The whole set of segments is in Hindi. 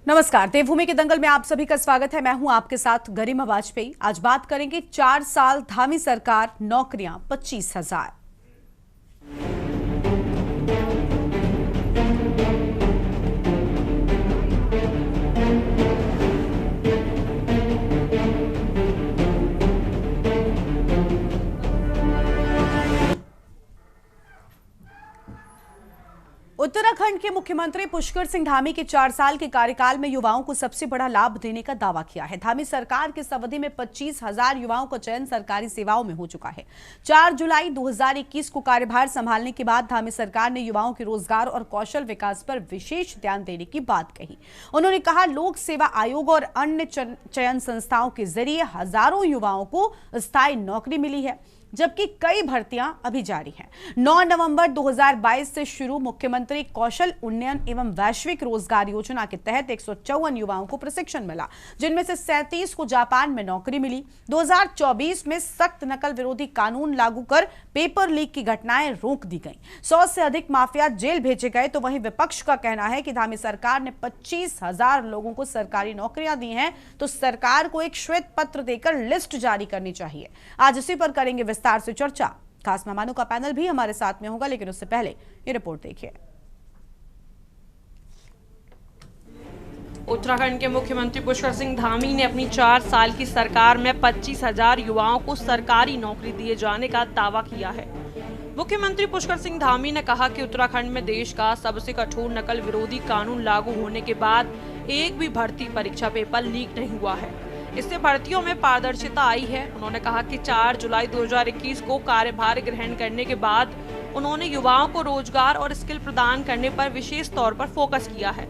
नमस्कार, देवभूमि के दंगल में आप सभी का स्वागत है। मैं हूं आपके साथ गरिमा वाजपेयी। आज बात करेंगे 4 साल धामी सरकार, नौकरियां 25,000। उत्तराखंड के मुख्यमंत्री पुष्कर सिंह धामी के 4 साल के कार्यकाल में युवाओं को सबसे बड़ा लाभ देने का दावा किया है। धामी सरकार के इस अवधि में 25,000 युवाओं का चयन सरकारी सेवाओं में हो चुका है। 4 जुलाई 2021 को कार्यभार संभालने के बाद धामी सरकार ने युवाओं के रोजगार और कौशल विकास पर विशेष ध्यान देने की बात कही। उन्होंने कहा, लोक सेवा आयोग और अन्य चयन संस्थाओं के जरिए हजारों युवाओं को स्थायी नौकरी मिली है, जबकि कई भर्तियां अभी जारी हैं। 9 नवंबर 2022 से शुरू मुख्यमंत्री कौशल उन्नयन एवं वैश्विक रोजगार योजना के तहत 154 युवाओं को प्रशिक्षण मिला, जिनमें से 37 को जापान में नौकरी मिली। 2024 में सख्त नकल विरोधी कानून लागू कर पेपर लीक की घटनाएं रोक दी गई। 100 से अधिक माफिया जेल भेजे गए। तो वहीं विपक्ष का कहना है कि धामी सरकार ने 25,000 लोगों को सरकारी नौकरियां दी हैं, तो सरकार को एक श्वेत पत्र देकर लिस्ट जारी करनी चाहिए। आज इसी पर करेंगे विस्तार से चर्चा। खास मेहमानों का पैनल भी हमारे साथ में होगा, लेकिन उससे पहले ये रिपोर्ट देखिए। उत्तराखंड के मुख्यमंत्री पुष्कर सिंह धामी ने अपनी 4 साल की सरकार में 25,000 युवाओं को सरकारी नौकरी दिए जाने का दावा किया है। मुख्यमंत्री पुष्कर सिंह धामी ने कहा कि उत्तराखंड में देश का सबसे कठोर नकल विरोधी कानून लागू होने के बाद एक भी भर्ती परीक्षा पेपर लीक नहीं हुआ है। इससे भर्तियों में पारदर्शिता आई है। उन्होंने कहा कि 4 जुलाई 2021 को कार्यभार ग्रहण करने के बाद उन्होंने युवाओं को रोजगार और स्किल प्रदान करने पर विशेष तौर पर फोकस किया है।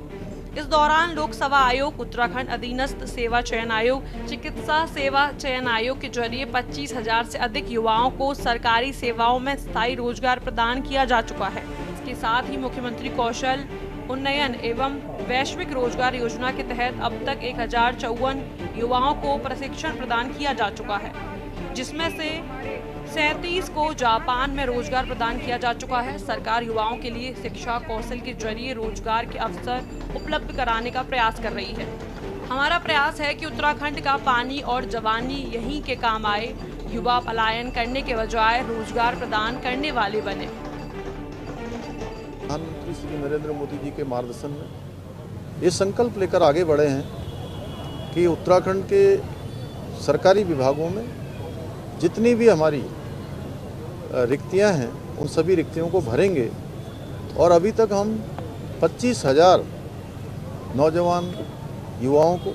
इस दौरान लोक सेवा आयोग, उत्तराखंड अधीनस्थ सेवा चयन आयोग, चिकित्सा सेवा चयन आयोग के जरिए 25,000 से अधिक युवाओं को सरकारी सेवाओं में स्थायी रोजगार प्रदान किया जा चुका है। इसके साथ ही मुख्यमंत्री कौशल उन्नयन एवं वैश्विक रोजगार योजना के तहत अब तक 1054 युवाओं को प्रशिक्षण प्रदान किया जा चुका है, जिसमें से 37 को जापान में रोजगार प्रदान किया जा चुका है। सरकार युवाओं के लिए शिक्षा कौशल के जरिए रोजगार के अवसर उपलब्ध कराने का प्रयास कर रही है। हमारा प्रयास है कि उत्तराखंड का पानी और जवानी यहीं के काम आए, युवा पलायन करने के बजाय रोजगार प्रदान करने वाले बने। प्रधानमंत्री श्री नरेंद्र मोदी जी के मार्गदर्शन में ये संकल्प लेकर आगे बढ़े हैं कि उत्तराखंड के सरकारी विभागों में जितनी भी हमारी रिक्तियां हैं, उन सभी रिक्तियों को भरेंगे। और अभी तक हम 25,000 नौजवान युवाओं को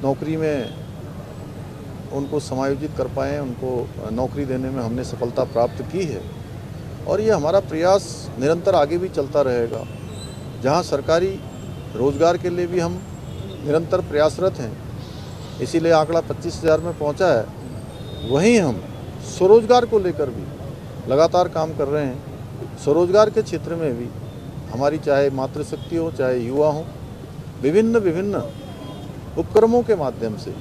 नौकरी में उनको समायोजित कर पाए, उनको नौकरी देने में हमने सफलता प्राप्त की है। और ये हमारा प्रयास निरंतर आगे भी चलता रहेगा। जहां सरकारी रोजगार के लिए भी हम निरंतर प्रयासरत हैं, इसीलिए आंकड़ा 25,000 में पहुंचा है, वहीं हम स्वरोजगार को लेकर भी लगातार काम कर रहे हैं। स्वरोजगार के क्षेत्र में भी हमारी चाहे मातृशक्ति हो, चाहे युवा हो, विभिन्न उपक्रमों के माध्यम से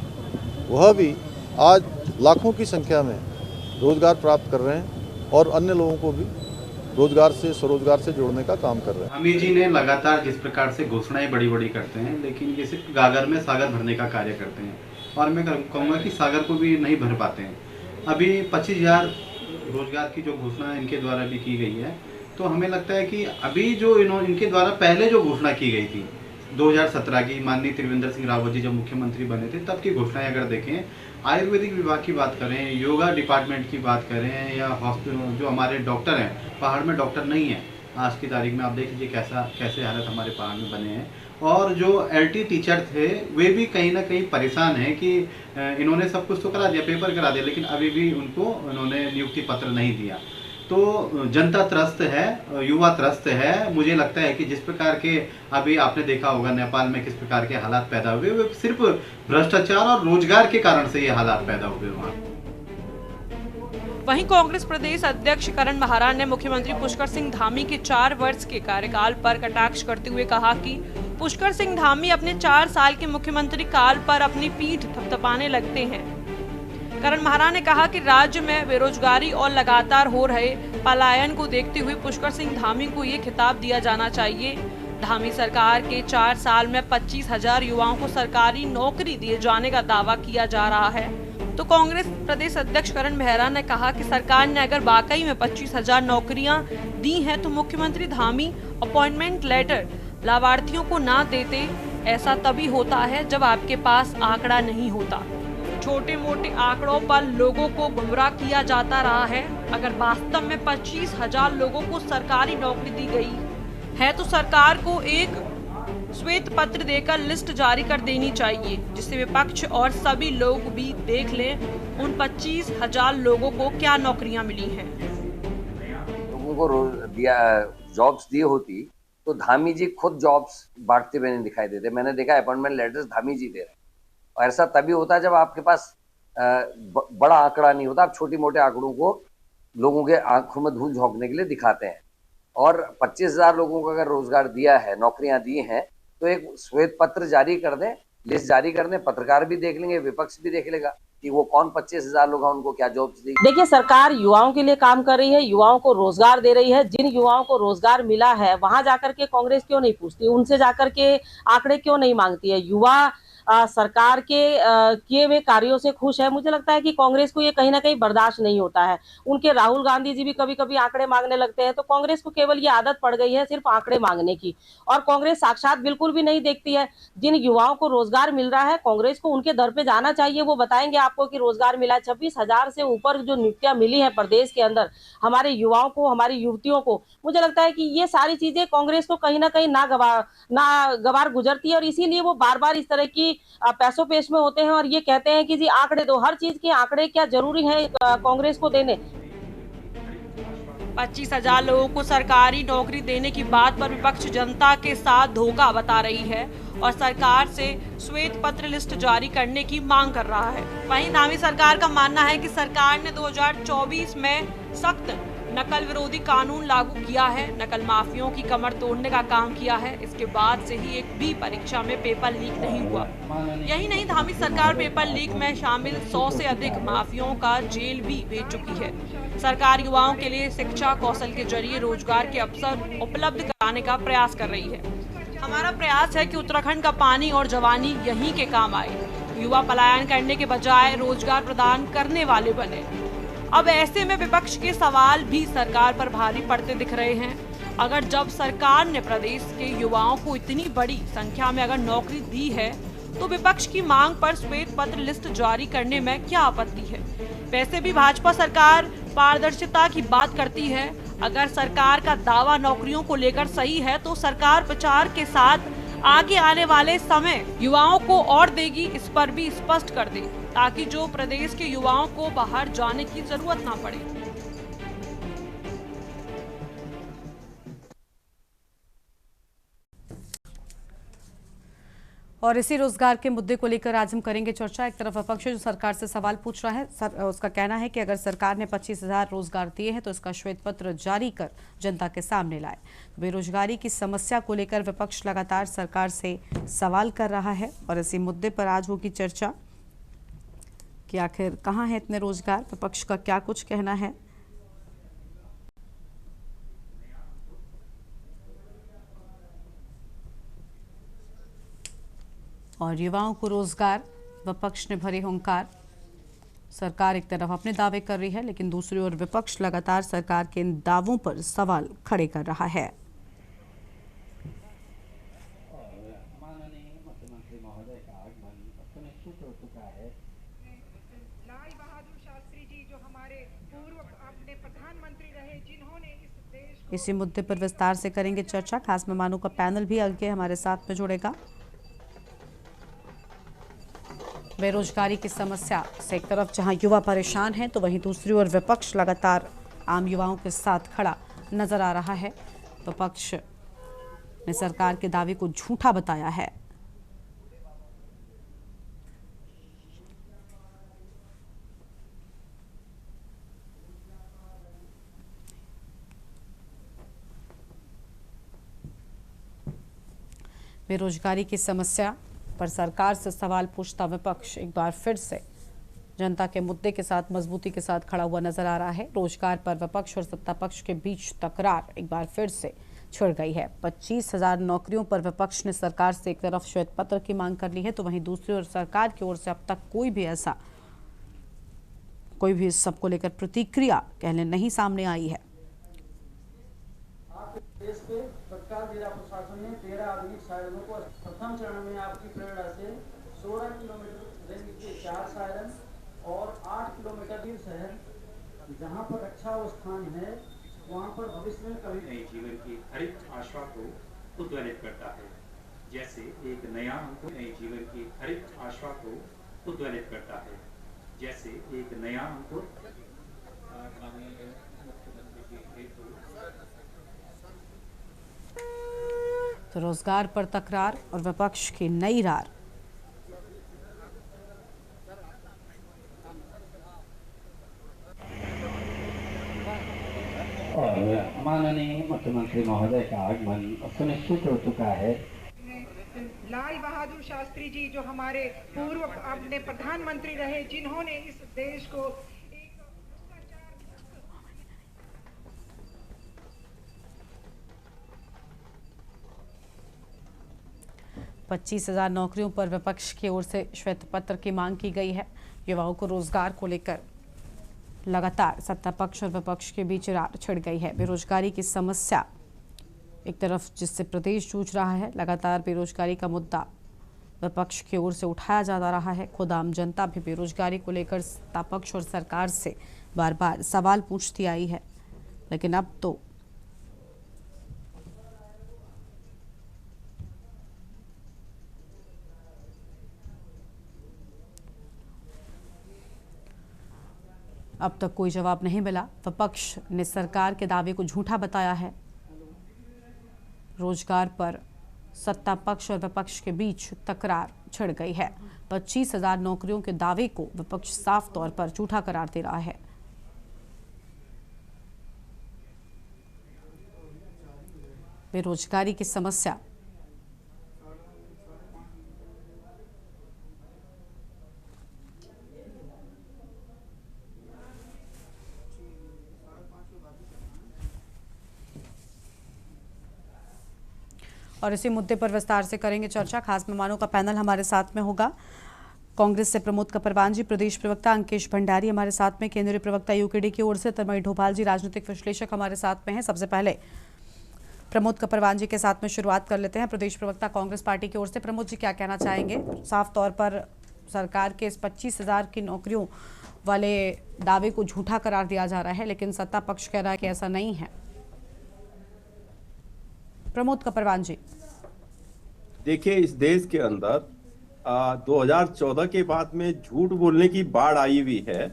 वह भी आज लाखों की संख्या में रोजगार प्राप्त कर रहे हैं और अन्य लोगों को भी रोजगार से, स्वरोजगार से जोड़ने का काम कर रहे हैं। धामी जी ने लगातार जिस प्रकार से घोषणाएं बड़ी करते हैं, लेकिन ये सिर्फ गागर में सागर भरने का कार्य करते हैं, और मैं कहूँगा कि सागर को भी नहीं भर पाते हैं। अभी 25,000 रोजगार की जो घोषणा इनके द्वारा भी की गई है, तो हमें लगता है कि अभी जो इनके द्वारा पहले जो घोषणा की गई थी 2017 की, माननीय त्रिवेंद्र सिंह रावत जी जब मुख्यमंत्री बने थे, तब की घोषणाएं अगर देखें, आयुर्वेदिक विभाग की बात करें, योगा डिपार्टमेंट की बात करें, या हॉस्पिटल जो हमारे डॉक्टर हैं, पहाड़ में डॉक्टर नहीं है आज की तारीख में, आप देख लीजिए कैसे हालत हमारे पहाड़ में बने हैं। और जो LT टीचर थे वे भी कहीं ना कहीं परेशान हैं कि इन्होंने सब कुछ तो करा दिया, पेपर करा दिया, लेकिन अभी भी उनको इन्होंने नियुक्ति पत्र नहीं दिया। तो जनता त्रस्त है, युवा त्रस्त है। मुझे लगता है कि जिस प्रकार के अभी आपने देखा होगा नेपाल में किस प्रकार के हालात पैदा हुए, वे सिर्फ भ्रष्टाचार और रोजगार के कारण से ये हालात पैदा हुए वहाँ। वहीं कांग्रेस प्रदेश अध्यक्ष करण महाराज ने मुख्यमंत्री पुष्कर सिंह धामी के 4 वर्ष के कार्यकाल पर कटाक्ष करते हुए कहा कि पुष्कर सिंह धामी अपने 4 साल के मुख्यमंत्री काल पर अपनी पीठ थपथपाने लगते हैं। करण महाराज ने कहा कि राज्य में बेरोजगारी और लगातार हो रहे पलायन को देखते हुए पुष्कर सिंह धामी को ये खिताब दिया जाना चाहिए। धामी सरकार के 4 साल में 25,000 युवाओं को सरकारी नौकरी दिए जाने का दावा किया जा रहा है, तो कांग्रेस प्रदेश अध्यक्ष करण मेहरा ने कहा कि सरकार ने अगर वाकई में 25,000 नौकरियां दी हैं तो मुख्यमंत्री धामी अपॉइंटमेंट लेटर लाभार्थियों को ना देते। ऐसा तभी होता है जब आपके पास आंकड़ा नहीं होता। छोटे मोटे आंकड़ों पर लोगों को गुमराह किया जाता रहा है। अगर वास्तव में 25,000 लोगों को सरकारी नौकरी दी गई है तो सरकार को एक श्वेत पत्र देकर लिस्ट जारी कर देनी चाहिए, जिससे विपक्ष और सभी लोग भी देख लें उन 25,000 लोगों को क्या नौकरियां मिली हैं। लोगों को जॉब्स दी होती तो धामी जी खुद जॉब्स बांटते हुए नहीं दिखाई देते। मैंने देखा अपॉइंटमेंट लेटर्स धामी जी दे रहे हैं, और ऐसा तभी होता है जब आपके पास बड़ा आंकड़ा नहीं होता। आप छोटी मोटे आंकड़ों को लोगों के आंखों में धूल झोंकने के लिए दिखाते हैं। और 25,000 लोगों को अगर रोजगार दिया है, नौकरियां दी हैं, तो एक श्वेत पत्र जारी कर दें, लिस्ट जारी कर दें। पत्रकार भी देख लेंगे, विपक्ष भी देख लेगा कि वो कौन 25,000 लोग हैं, उनको क्या जॉब्स दी। देखिए, सरकार युवाओं के लिए काम कर रही है, युवाओं को रोजगार दे रही है। जिन युवाओं को रोजगार मिला है वहां जाकर के कांग्रेस क्यों नहीं पूछती, उनसे जाकर के आंकड़े क्यों नहीं मांगती है? युवा सरकार के किए हुए कार्यों से खुश है। मुझे लगता है कि कांग्रेस को ये कहीं ना कहीं बर्दाश्त नहीं होता है। उनके राहुल गांधी जी भी कभी कभी आंकड़े मांगने लगते हैं, तो कांग्रेस को केवल ये आदत पड़ गई है सिर्फ आंकड़े मांगने की, और कांग्रेस साक्षात बिल्कुल भी नहीं देखती है। जिन युवाओं को रोजगार मिल रहा है, कांग्रेस को उनके दर पे जाना चाहिए। वो बताएंगे आपको कि रोजगार मिला। 26,000 से ऊपर जो नियुक्तियां मिली है प्रदेश के अंदर हमारे युवाओं को, हमारी युवतियों को, मुझे लगता है कि ये सारी चीजें कांग्रेस को कहीं ना कहीं ना गवार गुजरती है, और इसीलिए वो बार बार इस तरह की पैसों पेश में होते हैं और ये कहते हैं कि जी आंकड़े दो। हर चीज के आंकड़े क्या जरूरी है कांग्रेस को देने? 25,000 लोगों को सरकारी नौकरी देने की बात पर विपक्ष जनता के साथ धोखा बता रही है और सरकार से श्वेत पत्र लिस्ट जारी करने की मांग कर रहा है। वहीं धामी सरकार का मानना है कि सरकार ने 2024 में सख्त नकल विरोधी कानून लागू किया है, नकल माफियाओं की कमर तोड़ने का काम किया है। इसके बाद से ही एक भी परीक्षा में पेपर लीक नहीं हुआ। यही नहीं, धामी सरकार पेपर लीक में शामिल 100 से अधिक माफियाओं का जेल भी भेज चुकी है। सरकार युवाओं के लिए शिक्षा कौशल के जरिए रोजगार के अवसर उपलब्ध कराने का प्रयास कर रही है। हमारा प्रयास है कि उत्तराखंड का पानी और जवानी यहीं के काम आए, युवा पलायन करने के बजाय रोजगार प्रदान करने वाले बने। अब ऐसे में विपक्ष के सवाल भी सरकार पर भारी पड़ते दिख रहे हैं। अगर जब सरकार ने प्रदेश के युवाओं को इतनी बड़ी संख्या में अगर नौकरी दी है, तो विपक्ष की मांग पर श्वेत पत्र लिस्ट जारी करने में क्या आपत्ति है? वैसे भी भाजपा सरकार पारदर्शिता की बात करती है। अगर सरकार का दावा नौकरियों को लेकर सही है, तो सरकार प्रचार के साथ आगे आने वाले समय युवाओं को और देगी, इस पर भी स्पष्ट कर दे, ताकि जो प्रदेश के युवाओं को बाहर जाने की जरूरत ना पड़े। और इसी रोजगार के मुद्दे को लेकर आज हम करेंगे चर्चा। एक तरफ विपक्ष जो सरकार से सवाल पूछ रहा है, उसका कहना है कि अगर सरकार ने 25,000 रोजगार दिए हैं तो इसका श्वेत पत्र जारी कर जनता के सामने लाए। बेरोजगारी की समस्या को लेकर विपक्ष लगातार सरकार से सवाल कर रहा है और इसी मुद्दे पर आज होगी चर्चा कि आखिर कहाँ है इतने रोजगार, विपक्ष का क्या कुछ कहना है। और युवाओं को रोजगार, विपक्ष ने भरे हुंकार। सरकार एक तरफ अपने दावे कर रही है, लेकिन दूसरी ओर विपक्ष लगातार सरकार के इन दावों पर सवाल खड़े कर रहा है। लाल बहादुर शास्त्री जी जो हमारे पूर्व अपने प्रधानमंत्री रहे, जिन्होंने इस देश को... इसी मुद्दे पर विस्तार से करेंगे चर्चा। खास मेहमानों का पैनल भी आगे हमारे साथ में जुड़ेगा। बेरोजगारी की समस्या से एक तरफ जहां युवा परेशान हैं, तो वहीं दूसरी ओर विपक्ष लगातार आम युवाओं के साथ खड़ा नजर आ रहा है। विपक्ष ने सरकार के दावे को झूठा बताया है। बेरोजगारी की समस्या पर सरकार से सवाल पूछता विपक्ष एक बार फिर से जनता के मुद्दे के साथ मजबूती के साथ खड़ा हुआ नजर आ रहा है। रोजगार पर विपक्ष और सत्ता पक्ष के बीच तकरार एक बार फिर से छिड़ गई है। 25,000 नौकरियों पर विपक्ष ने सरकार से एक तरफ श्वेत पत्र की मांग कर ली है, तो वहीं दूसरी ओर सरकार की ओर से अब तक कोई भी इस सबको लेकर प्रतिक्रिया कहने नहीं सामने आई है। देश के तत्काल जिला प्रशासन ने 13 आधुनिक सायरनों को प्रथम चरण में आपकी प्रेरणा से 16 किलोमीटर रेंज के 4 सायरन और 8 किलोमीटर दूर शहर जहां पर अच्छा स्थान है वहां पर भविष्य में कभी नए जीवन की हरित आशा को उद्वेलित करता है। जैसे एक नया अंकुर नए जीवन की हरित आशा को उद्वेलित करता है। जैसे एक नया अंकुर तो रोजगार पर तकरार और विपक्ष की नई रार। और माननीय मुख्यमंत्री महोदय का आगमन सुनिश्चित हो चुका है। लाल बहादुर शास्त्री जी जो हमारे पूर्व अपने प्रधानमंत्री रहे, जिन्होंने इस देश को एक भ्रष्टाचार 25,000 नौकरियों पर विपक्ष की ओर से श्वेत पत्र की मांग की गई है। युवाओं को रोजगार को लेकर लगातार सत्ता पक्ष और विपक्ष के बीच रार छिड़ गई है। बेरोजगारी की समस्या एक तरफ जिससे प्रदेश जूझ रहा है, लगातार बेरोजगारी का मुद्दा विपक्ष की ओर से उठाया जाता रहा है। खुद आम जनता भी बेरोजगारी को लेकर सत्ता पक्ष और सरकार से बार बार सवाल पूछती आई है, लेकिन अब तो अब तक कोई जवाब नहीं मिला। विपक्ष ने सरकार के दावे को झूठा बताया है। रोजगार पर सत्ता पक्ष और विपक्ष के बीच तकरार छिड़ गई है। 25,000 नौकरियों के दावे को विपक्ष साफ तौर पर झूठा करार दे रहा है। बेरोजगारी की समस्या और इसी मुद्दे पर विस्तार से करेंगे चर्चा। खास मेहमानों का पैनल हमारे साथ में होगा। कांग्रेस से प्रमोद कपरवान जी, प्रदेश प्रवक्ता अंकेश भंडारी हमारे साथ में, केंद्रीय प्रवक्ता यूकेडी की ओर से तन्मय ढोभाल जी, राजनीतिक विश्लेषक हमारे साथ में हैं। सबसे पहले प्रमोद कपरवान जी के साथ में शुरुआत कर लेते हैं, प्रदेश प्रवक्ता कांग्रेस पार्टी की ओर से। प्रमोद जी, क्या कहना चाहेंगे? साफ तौर पर सरकार के इस 25,000 की नौकरियों वाले दावे को झूठा करार दिया जा रहा है, लेकिन सत्ता पक्ष कह रहा है कि ऐसा नहीं है। प्रमोद कपरवान जी, देखिए, इस देश के अंदर 2014 के बाद में झूठ बोलने की बाढ़ आई हुई है।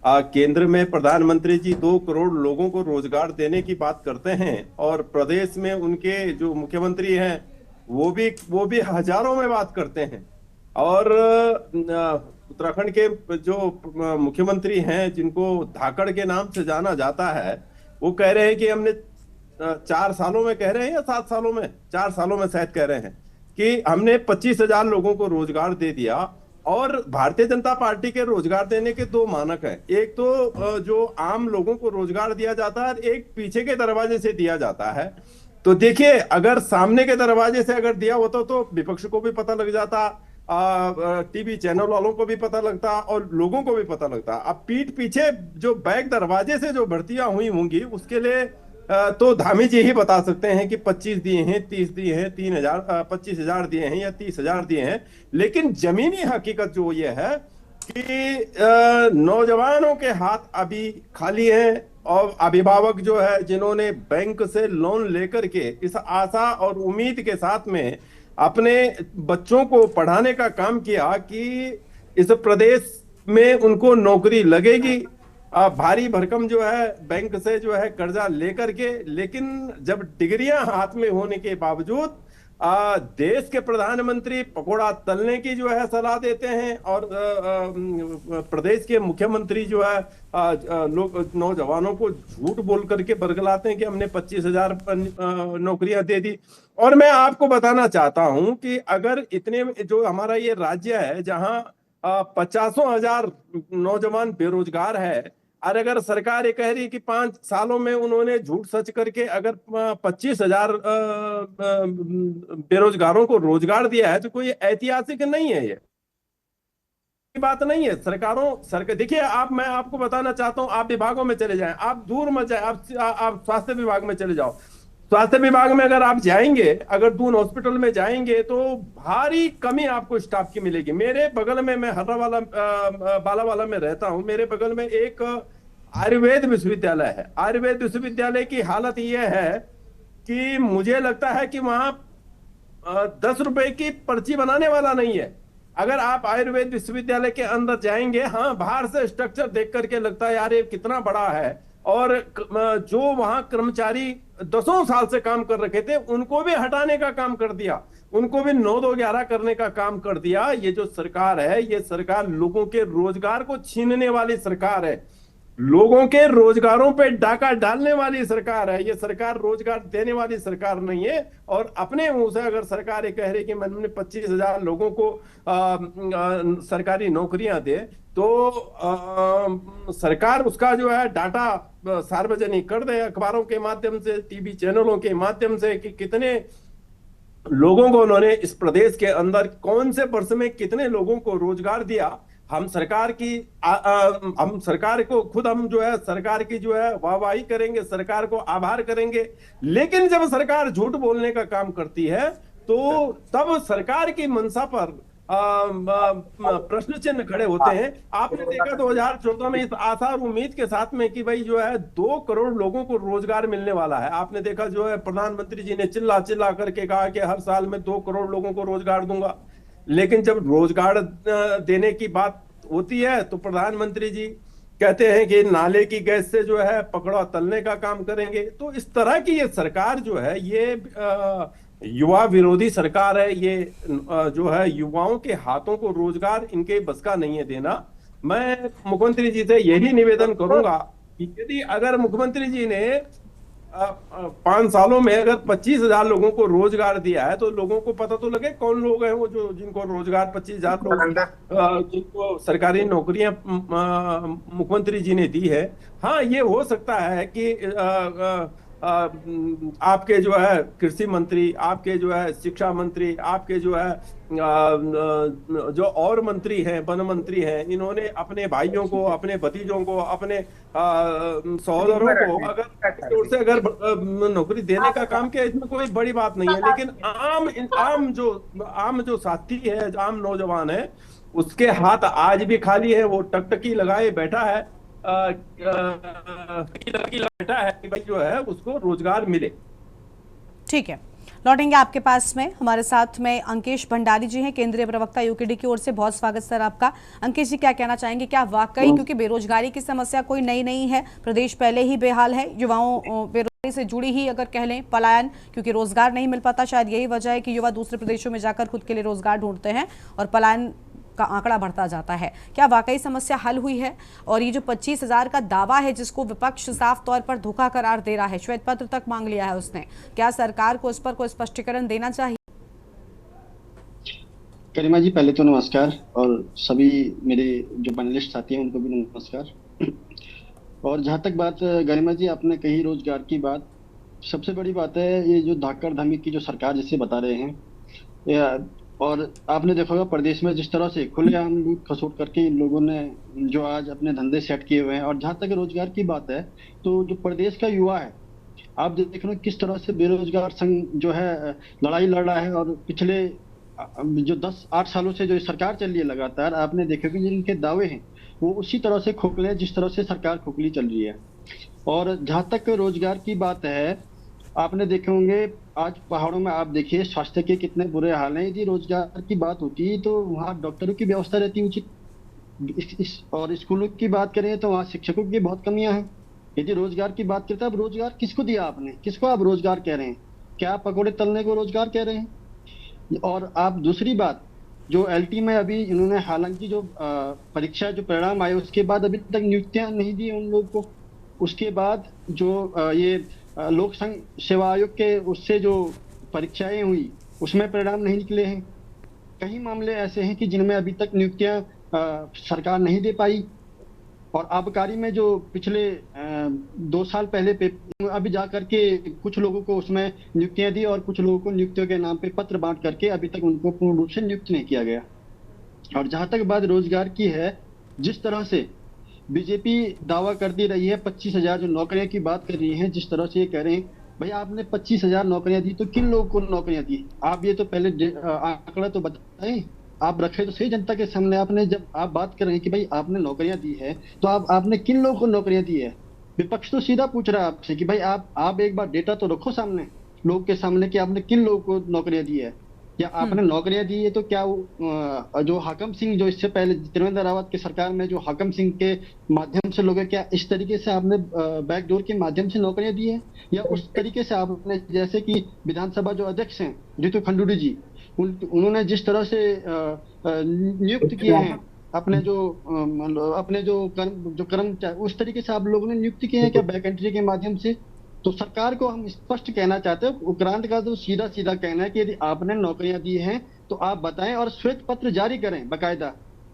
केंद्र में प्रधानमंत्री जी 2 करोड़ लोगों को रोजगार देने की बात करते हैं और प्रदेश में उनके जो मुख्यमंत्री हैं वो भी हजारों में बात करते हैं। और उत्तराखंड के जो मुख्यमंत्री हैं जिनको धाकड़ के नाम से जाना जाता है, वो कह रहे हैं कि हमने 4 सालों में, कह रहे हैं या 7 सालों में, 4 सालों में शायद कह रहे हैं कि हमने 25,000 लोगों को रोजगार दे दिया। और भारतीय जनता पार्टी के रोजगार देने के 2 मानक हैं। एक तो जो आम लोगों को रोजगार दिया जाता है, एक पीछे के दरवाजे से दिया जाता है। तो देखिए, अगर सामने के दरवाजे से अगर दिया होता तो विपक्ष को भी पता लग जाता, टीवी चैनल वालों को भी पता लगता और लोगों को भी पता लगता। अब पीठ पीछे जो बैक दरवाजे से जो भर्तियां हुई होंगी उसके लिए तो धामी जी ही बता सकते हैं कि 25 दिए हैं, 30 दिए हैं, 25,000 दिए हैं या 30,000 दिए हैं। लेकिन जमीनी हकीकत जो ये है कि नौजवानों के हाथ अभी खाली हैं और अभिभावक जो है जिन्होंने बैंक से लोन लेकर के इस आशा और उम्मीद के साथ में अपने बच्चों को पढ़ाने का काम किया कि इस प्रदेश में उनको नौकरी लगेगी, भारी भरकम जो है बैंक से जो है कर्जा लेकर के, लेकिन जब डिग्रियां हाथ में होने के बावजूद देश के प्रधानमंत्री पकोड़ा तलने की जो है सलाह देते हैं और प्रदेश के मुख्यमंत्री जो है लोग नौजवानों को झूठ बोल करके बरगलाते हैं कि हमने 25,000 नौकरियां दे दी। और मैं आपको बताना चाहता हूं कि अगर इतने जो हमारा ये राज्य है जहां 50,000 नौजवान बेरोजगार है, और अगर सरकार ये कह रही है कि 5 सालों में उन्होंने झूठ सच करके अगर 25,000 बेरोजगारों को रोजगार दिया है, तो कोई ऐतिहासिक नहीं है, ये बात नहीं है। सरकार देखिए, मैं आपको बताना चाहता हूं, आप विभागों में चले जाएं, आप दूर मत जाए, आप स्वास्थ्य विभाग में चले जाओ। स्वास्थ्य विभाग में अगर आप जाएंगे, अगर दून हॉस्पिटल में जाएंगे, तो भारी कमी आपको स्टाफ की मिलेगी। मेरे बगल में, मैं हर्रावाला बालावाला में रहता हूं, मेरे बगल में एक आयुर्वेद विश्वविद्यालय है। आयुर्वेद विश्वविद्यालय की हालत यह है कि मुझे लगता है कि वहां 10 रुपए की पर्ची बनाने वाला नहीं है। अगर आप आयुर्वेद विश्वविद्यालय के अंदर जाएंगे, हाँ, बाहर से स्ट्रक्चर देख करके लगता है यार ये कितना बड़ा है, और जो वहां कर्मचारी 10 साल से काम कर रखे थे उनको भी हटाने का काम कर दिया, उनको भी 9-2-11 करने का काम कर दिया। ये जो सरकार है, ये सरकार लोगों के रोजगार को छीनने वाली सरकार है, लोगों के रोजगारों पे डाका डालने वाली सरकार है। ये सरकार रोजगार देने वाली सरकार नहीं है। और अपने मुंह से अगर सरकार ये कह रही कि मैंने 25,000 लोगों को सरकारी नौकरियां दे, तो सरकार उसका जो है डाटा सार्वजनिक कर दे अखबारों के माध्यम से, टीवी चैनलों के माध्यम से, कि कितने लोगों को उन्होंने इस प्रदेश के अंदर कौन से वर्ष में कितने लोगों को रोजगार दिया। हम सरकार की हम सरकार को खुद, हम जो है सरकार की जो है वाहवाही करेंगे, सरकार को आभार करेंगे, लेकिन जब सरकार झूठ बोलने का काम करती है, तो तब सरकार की मंशा पर प्रश्न चिन्ह खड़े होते हैं। आपने देखा 2014 में इस आशा और उम्मीद के साथ में कि भाई जो है 2 करोड़ लोगों को रोजगार मिलने वाला है। आपने देखा जो है प्रधानमंत्री जी ने चिल्ला चिल्ला करके कहा कि हर साल में 2 करोड़ लोगों को रोजगार दूंगा, लेकिन जब रोजगार देने की बात होती है तो प्रधानमंत्री जी कहते हैं कि नाले की गैस से जो है पकड़ा तलने का काम करेंगे। तो इस तरह की ये सरकार जो है, ये युवा विरोधी सरकार है। ये जो है युवाओं के हाथों को रोजगार इनके बस का नहीं है देना। मैं मुख्यमंत्री जी से यही निवेदन करूंगा कि यदि अगर मुख्यमंत्री जी ने 5 सालों में अगर 25,000 लोगों को रोजगार दिया है, तो लोगों को पता तो लगे कौन लोग हैं वो जो जिनको रोजगार 25,000 लोग जिनको सरकारी नौकरियां मुख्यमंत्री जी ने दी है। हाँ, ये हो सकता है कि आपके जो है कृषि मंत्री, आपके जो है शिक्षा मंत्री, आपके जो है जो और मंत्री हैं, वन मंत्री हैं, इन्होंने अपने भाइयों को, अपने भतीजों को, अपने सहोदरों को अगर नौकरी देने का काम किया, इसमें कोई बड़ी बात नहीं है। लेकिन आम जो साथी है, आम नौजवान है, उसके हाथ आज भी खाली है। वो टकटकी लगाए बैठा है, बैठा है कि भाई जो है उसको रोजगार मिले। ठीक है, लौटेंगे आपके पास में। हमारे साथ में अंकेश भंडारी जी हैं, केंद्रीय प्रवक्ता यूकेडी की ओर से। बहुत स्वागत सर आपका। अंकेश जी, क्या कहना चाहेंगे, क्या वाकई, क्योंकि बेरोजगारी की समस्या कोई नई नहीं है, प्रदेश पहले ही बेहाल है, युवाओं बेरोजगारी से जुड़ी ही अगर कह लें पलायन, क्योंकि रोजगार नहीं मिल पाता, शायद यही वजह है कि युवा दूसरे प्रदेशों में जाकर खुद के लिए रोजगार ढूंढते हैं और पलायन का आंकड़ा बढ़ता जाता है। क्या वाकई समस्या हल हुई है? और ये जो 25,000 का दावा है जिसको विपक्ष साफ तौर पर धोखा करार दे रहा है, श्वेत पत्र तक मांग लिया है उसने, क्या सरकार को इस पर कोई स्पष्टीकरण देना चाहिए? गरिमा जी, पहले तो नमस्कार, और सभी मेरे जो पैनलिस्ट साथी हैं उनको भी नमस्कार। और जहाँ तक बात गरिमा जी आपने कही रोजगार की बात, सबसे बड़ी बात है ये जो धाकड़ धमकी की जो सरकार जिसे बता रहे हैं, और आपने देखा होगा प्रदेश में जिस तरह से खुलेआम लूट खसोट करके इन लोगों ने जो आज अपने धंधे सेट किए हुए हैं। और जहाँ तक रोजगार की बात है, तो जो प्रदेश का युवा है, आप देख रहे हो किस तरह से बेरोजगार संघ जो है लड़ाई लड़ रहा है। और पिछले जो 10-8 सालों से जो सरकार चल रही है लगातार, आपने देखा कि जिनके दावे हैं वो उसी तरह से खोखले हैं जिस तरह से सरकार खोखली चल रही है। और जहाँ तक रोजगार की बात है, आपने देखे होंगे आज पहाड़ों में, आप देखिए स्वास्थ्य के कितने बुरे हाल हैं। यदि रोजगार की बात होती है तो वहाँ डॉक्टरों की व्यवस्था रहती उचित, और स्कूलों की बात करें तो वहाँ शिक्षकों की बहुत कमियां हैं। यदि रोजगार की बात करते हैं, अब रोजगार किसको दिया आपने, किसको आप रोजगार कह रहे हैं? क्या आप पकौड़े तलने को रोजगार कह रहे हैं? और आप दूसरी बात, जो LT में अभी इन्होंने, हालांकि जो परीक्षा जो परिणाम आए उसके बाद अभी तक नियुक्तियां नहीं दी उन लोगों को। उसके बाद जो ये लोक संघ सेवा आयोग के उससे जो परीक्षाएं हुई उसमें परिणाम नहीं निकले हैं। कई मामले ऐसे हैं कि जिनमें अभी तक नियुक्तियां सरकार नहीं दे पाई। और आबकारी में जो पिछले 2 साल पहले अभी जा करके कुछ लोगों को उसमें नियुक्तियां दी और कुछ लोगों को नियुक्तियों के नाम पे पत्र बांट करके अभी तक उनको पूर्ण रूप से नियुक्त नहीं किया गया। और जहां तक बात रोजगार की है, जिस तरह से बीजेपी दावा कर दी रही है 25,000 जो नौकरियों की बात कर रही है, जिस तरह से ये कह रहे हैं भाई आपने 25,000 नौकरियां दी, तो किन लोगों को नौकरियां दी? आप ये तो पहले आंकड़ा तो बताएं, आप रखे तो सही जनता के सामने। आपने जब आप बात कर रहे हैं कि भाई आपने नौकरियां दी है, तो आपने किन लोगों को नौकरियां दी है? विपक्ष तो सीधा पूछ रहा है आपसे कि भाई आप एक बार डेटा तो रखो सामने लोग के सामने कि आपने किन लोगों को नौकरियां दी है। या आपने नौकरियां दी है तो क्या जो हाकम सिंह, जो इससे पहले त्रिवेंद्र रावत की सरकार में जो हाकम सिंह के माध्यम से लोग, क्या इस तरीके से आपने बैकडोर के माध्यम से नौकरियां दी है? या उस तरीके से आपने, जैसे कि विधानसभा जो अध्यक्ष हैं रितु खंडूड़ी जी, उन्होंने जिस तरह से नियुक्त किए हैं अपने जो कर्मचारी, उस तरीके से आप लोगों ने नियुक्त किए हैं क्या बैक एंट्री के माध्यम से? तो सरकार को हम स्पष्ट कहना चाहते हैं, उपरांत का तो सीधा सीधा कहना है कि यदि आपने नौकरियां दी हैं तो आप बताएं और श्वेत पत्र जारी करें बाकायदा,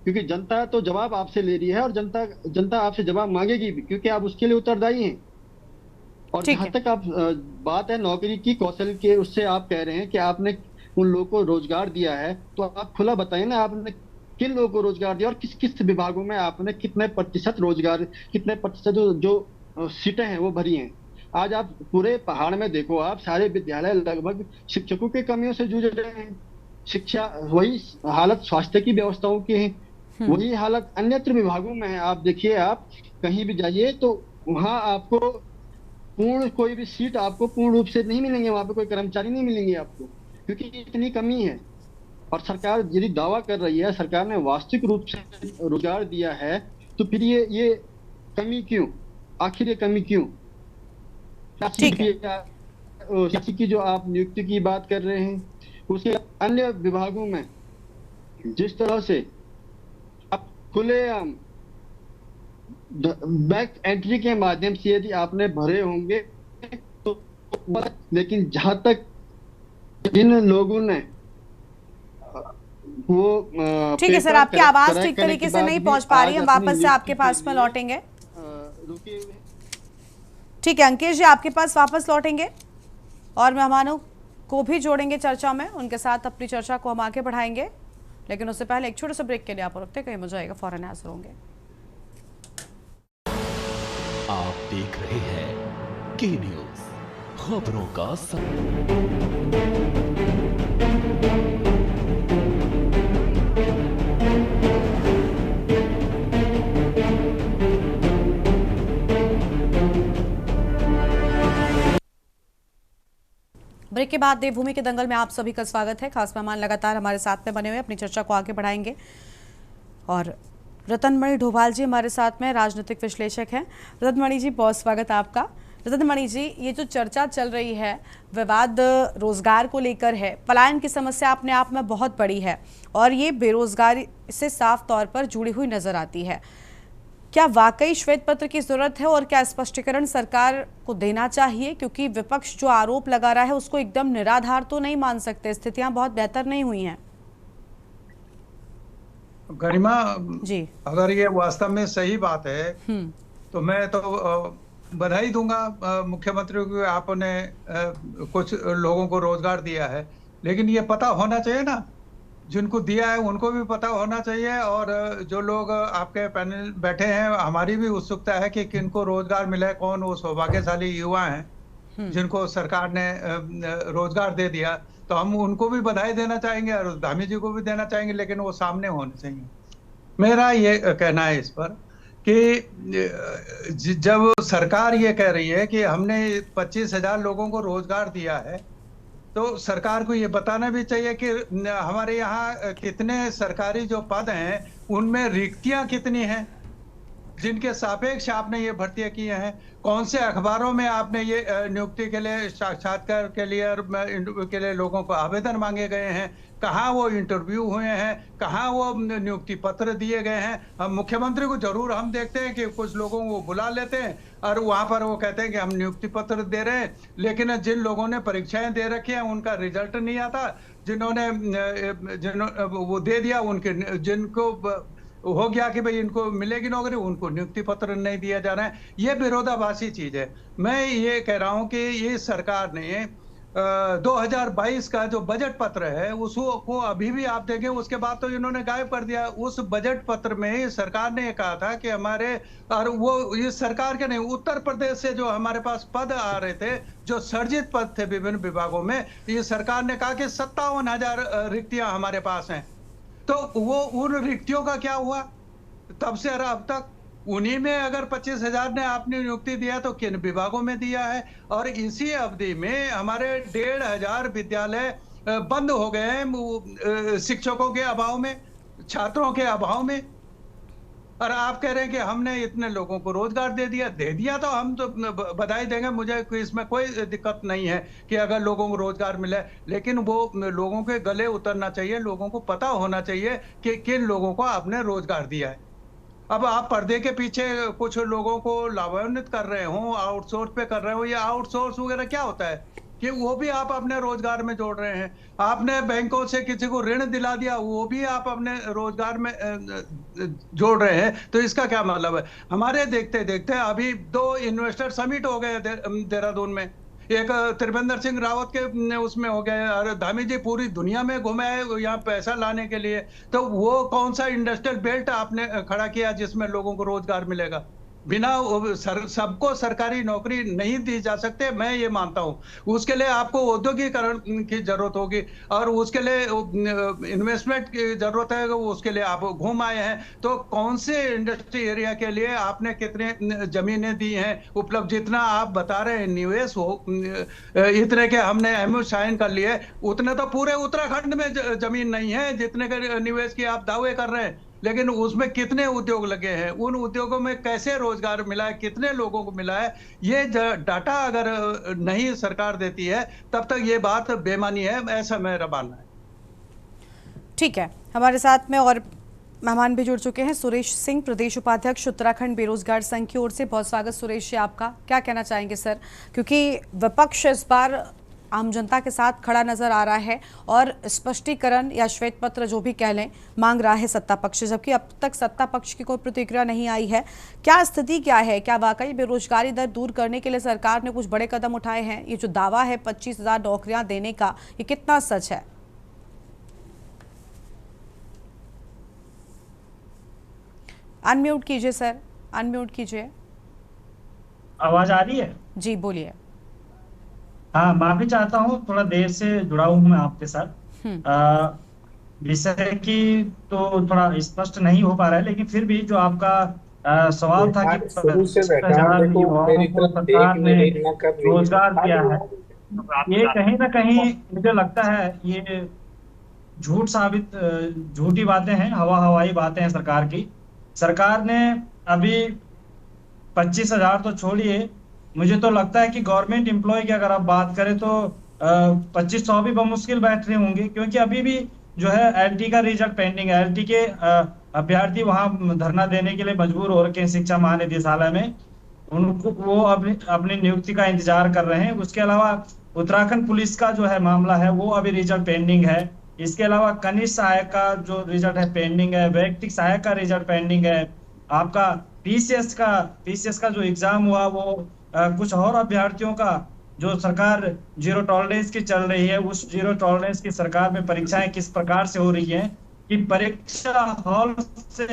क्योंकि जनता तो जवाब आपसे ले रही है और जनता आपसे जवाब मांगेगी भी, क्योंकि आप उसके लिए उत्तरदायी हैं। और जहां तक आप बात है नौकरी की, कौशल के, उससे आप कह रहे हैं कि आपने उन लोगों को रोजगार दिया है, तो आप खुला बताएं ना आपने किन लोगों को रोजगार दिया और किस किस विभागों में आपने कितने प्रतिशत रोजगार, कितने प्रतिशत जो सीटें हैं वो भरी हैं। आज आप पूरे पहाड़ में देखो, आप सारे विद्यालय लगभग शिक्षकों की कमियों से जूझ रहे हैं। शिक्षा वही हालत स्वास्थ्य की व्यवस्थाओं की है, वही हालत अन्यत्र विभागों में है। आप देखिए, आप कहीं भी जाइए तो वहां आपको कोई भी सीट आपको पूर्ण रूप से नहीं मिलेंगे, वहां पे कोई कर्मचारी नहीं मिलेंगे आपको, क्योंकि इतनी कमी है। और सरकार यदि दावा कर रही है सरकार ने वास्तविक रूप से रोजगार दिया है, तो फिर ये कमी क्यों? आखिर ये कमी क्यों? किसी की जो आप नियुक्ति की बात कर रहे हैं, उसके अन्य विभागों में जिस तरह से आप खुलेआम बैक एंट्री के माध्यम से यदि आपने भरे होंगे तो, लेकिन जहां तक जिन लोगों ने वो ठीक है सर, आपकी आवाज ठीक तरीके से नहीं पहुंच पा रही है, हम वापस से आपके पास में लौटेंगे। ठीक है अंकेश जी, आपके पास वापस लौटेंगे और मेहमानों को भी जोड़ेंगे चर्चा में, उनके साथ अपनी चर्चा को हम आगे बढ़ाएंगे। लेकिन उससे पहले एक छोटे से ब्रेक के लिए आप रुकते, कहीं मजा आएगा, फौरन हाजिर होंगे। आप देख रहे हैं के न्यूज़, खबरों का ब्रेक के बाद देवभूमि के दंगल में आप सभी का स्वागत है। खास मेहमान लगातार हमारे साथ में बने हुए अपनी चर्चा को आगे बढ़ाएंगे और रतनमणि डोभाल जी हमारे साथ में राजनीतिक विश्लेषक हैं। रतनमणि जी, बहुत स्वागत है आपका। रतनमणि जी, ये जो चर्चा चल रही है विवाद रोजगार को लेकर है, पलायन की समस्या अपने आप में बहुत बड़ी है और ये बेरोजगारी से साफ तौर पर जुड़ी हुई नजर आती है। क्या वाकई श्वेत पत्र की जरूरत है और क्या स्पष्टीकरण सरकार को देना चाहिए? क्योंकि विपक्ष जो आरोप लगा रहा है उसको एकदम निराधार तो नहीं मान सकते, स्थितियां बहुत बेहतर नहीं हुई हैं। गरिमा जी, अगर ये वास्तव में सही बात है तो मैं तो बधाई दूंगा मुख्यमंत्री को, आपने कुछ लोगों को रोजगार दिया है, लेकिन ये पता होना चाहिए ना, जिनको दिया है उनको भी पता होना चाहिए। और जो लोग आपके पैनल बैठे हैं, हमारी भी उत्सुकता है कि किनको रोजगार मिला है, कौन वो सौभाग्यशाली युवा हैं जिनको सरकार ने रोजगार दे दिया, तो हम उनको भी बधाई देना चाहेंगे और धामी जी को भी देना चाहेंगे, लेकिन वो सामने होने चाहिए। मेरा ये कहना है इस पर कि जब सरकार ये कह रही है कि हमने 25,000 लोगों को रोजगार दिया है, तो सरकार को ये बताना भी चाहिए कि हमारे यहाँ कितने सरकारी जो पद हैं उनमें रिक्तियां कितनी हैं, जिनके सापेक्ष आपने ये भर्तियां की हैं, कौन से अखबारों में आपने ये नियुक्ति के लिए, साक्षात्कार के लिए और इंटरव्यू के लिए लोगों को आवेदन मांगे गए हैं, कहाँ वो इंटरव्यू हुए हैं, कहाँ वो नियुक्ति पत्र दिए गए हैं। मुख्यमंत्री को जरूर हम देखते हैं कि कुछ लोगों को बुला लेते हैं और वहां पर वो कहते हैं कि हम नियुक्ति पत्र दे रहे हैं, लेकिन जिन लोगों ने परीक्षाएं दे रखी हैं उनका रिजल्ट नहीं आता, जिन्होंने वो दे दिया, उनके जिनको हो गया कि भाई इनको मिलेगी नौकरी, उनको नियुक्ति पत्र नहीं दिया जा रहा है। ये विरोधाभासी चीज है। मैं ये कह रहा हूं कि ये सरकार ने 2022 का जो बजट पत्र है उसको अभी भी आप देखें, उसके बाद तो इन्होंने गायब कर दिया। उस बजट पत्र में सरकार ने कहा था कि हमारे, और वो ये सरकार के नहीं, उत्तर प्रदेश से जो हमारे पास पद आ रहे थे, जो सर्जित पद थे विभिन्न विभागों में, ये सरकार ने कहा कि 57,000 रिक्तियां हमारे पास हैं। तो वो उन रिक्तियों का क्या हुआ तब से अब तक? उन्हीं में अगर 25,000 ने आपने नियुक्ति दिया तो किन विभागों में दिया है? और इसी अवधि में हमारे 1,500 विद्यालय बंद हो गए हैं शिक्षकों के अभाव में, छात्रों के अभाव में। और आप कह रहे हैं कि हमने इतने लोगों को रोजगार दे दिया तो हम तो बधाई देंगे, मुझे इसमें कोई दिक्कत नहीं है कि अगर लोगों को रोजगार मिले, लेकिन वो लोगों के गले उतरना चाहिए, लोगों को पता होना चाहिए कि किन लोगों को आपने रोजगार दिया है। अब आप पर्दे के पीछे कुछ लोगों को लाभान्वित कर रहे हो, आउटसोर्स पे कर रहे हो, या आउटसोर्स वगैरह क्या होता है कि वो भी आप अपने रोजगार में जोड़ रहे हैं। आपने बैंकों से किसी को ऋण दिला दिया, वो भी आप अपने रोजगार में जोड़ रहे हैं। तो इसका क्या मतलब है? हमारे देखते देखते अभी 2 इन्वेस्टर समिट हो गए देहरादून में। एक त्रिवेंद्र सिंह रावत के उसमें हो गए, और धामी जी पूरी दुनिया में घूमे यहाँ पैसा लाने के लिए। तो वो कौन सा इंडस्ट्रियल बेल्ट आपने खड़ा किया जिसमें लोगों को रोजगार मिलेगा? बिना सबको सरकारी नौकरी नहीं दी जा सकते, मैं ये मानता हूँ। उसके लिए आपको औद्योगिकरण की जरूरत होगी, और उसके लिए इन्वेस्टमेंट की जरूरत है। उसके लिए आप घूम आए हैं, तो कौन से इंडस्ट्री एरिया के लिए आपने कितने जमीनें दी हैं उपलब्ध? जितना आप बता रहे हैं निवेश हो, इतने के हमने एमओयू साइन कर लिए, उतने तो पूरे उत्तराखंड में जमीन नहीं है जितने के निवेश की आप दावे कर रहे हैं। लेकिन उसमें कितने उद्योग लगे हैं, उन उद्योगों में कैसे रोजगार मिला है, कितने लोगों को मिला है, ये डाटा अगर नहीं सरकार देती है तब तक ये बात बेमानी है, ऐसा मेरा मानना है। ठीक है, हमारे साथ में और मेहमान भी जुड़ चुके हैं। सुरेश सिंह, प्रदेश उपाध्यक्ष उत्तराखंड बेरोजगार संघ की ओर से। बहुत स्वागत सुरेश जी आपका। क्या कहना चाहेंगे सर, क्योंकि विपक्ष इस बार आम जनता के साथ खड़ा नजर आ रहा है और स्पष्टीकरण या श्वेत पत्र जो भी कह लें मांग रहा है सत्ता पक्ष, जबकि अब तक सत्ता पक्ष की कोई प्रतिक्रिया नहीं आई है। क्या स्थिति क्या है? क्या वाकई बेरोजगारी दर दूर करने के लिए सरकार ने कुछ बड़े कदम उठाए हैं? ये जो दावा है 25,000 नौकरियां देने का, ये कितना सच है? अनम्यूट कीजिए सर, अनम्यूट कीजिए। आवाज आ रही है? जी बोलिए। हाँ, माफी चाहता हूँ, थोड़ा देर से जुड़ा हूँ मैं आपके साथ। विषय की तो थोड़ा स्पष्ट नहीं हो पा रहा है, लेकिन फिर भी जो आपका सवाल था कि सरकार ने रोजगार दिया है, ये कहीं ना कहीं मुझे लगता है ये झूठी बातें हैं, हवाई बातें हैं सरकार की। सरकार ने अभी 25,000 तो छोड़िए, मुझे तो लगता है कि गवर्नमेंट एम्प्लॉय की अगर आप बात करें तो 2500 भी बमुश्किल बैठ रहे होंगे, क्योंकि अभी भी जो है एलटी का रिजल्ट पेंडिंग है। एलटी के अभ्यर्थी वहां धरना देने के लिए मजबूर हो रखे हैं शिक्षा महानिदेशालय में, उनको वो अपनी नियुक्ति का इंतजार कर रहे हैं। उसके अलावा उत्तराखंड पुलिस का जो है मामला है वो अभी रिजल्ट पेंडिंग है। इसके अलावा कनिष्ठ सहायक का जो रिजल्ट है पेंडिंग है, वैयक्तिक सहायक का रिजल्ट पेंडिंग है। आपका पीसीएस का जो एग्जाम हुआ वो कुछ और अभ्यर्थियों का जो सरकार जीरो टॉलरेंस की चल रही है, उस जीरो टॉलरेंस की सरकार में परीक्षाएं किस प्रकार से हो रही हैं कि परीक्षा हॉल से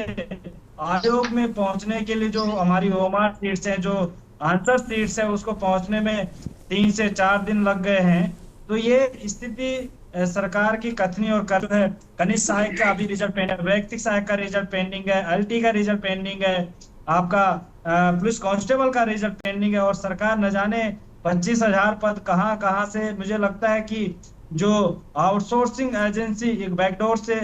आयोग में पहुंचने के लिए जो हमारी ओएमआर सीट्स हैं, जो आंसर सीट्स है, उसको पहुंचने में 3 से 4 दिन लग गए हैं। तो ये स्थिति सरकार की कथनी और कर है। कनिष्ठ सहायक का अभी रिजल्ट पेंडिंग है, वैयक्तिक सहायक का रिजल्ट पेंडिंग है, एलटी का रिजल्ट पेंडिंग है, आपका पुलिस कांस्टेबल का रिजल्ट पेंडिंग है, और सरकार न जाने 25,000 पद कहां से, मुझे लगता है कि जो आउटसोर्सिंग एजेंसी एक बैकडोर से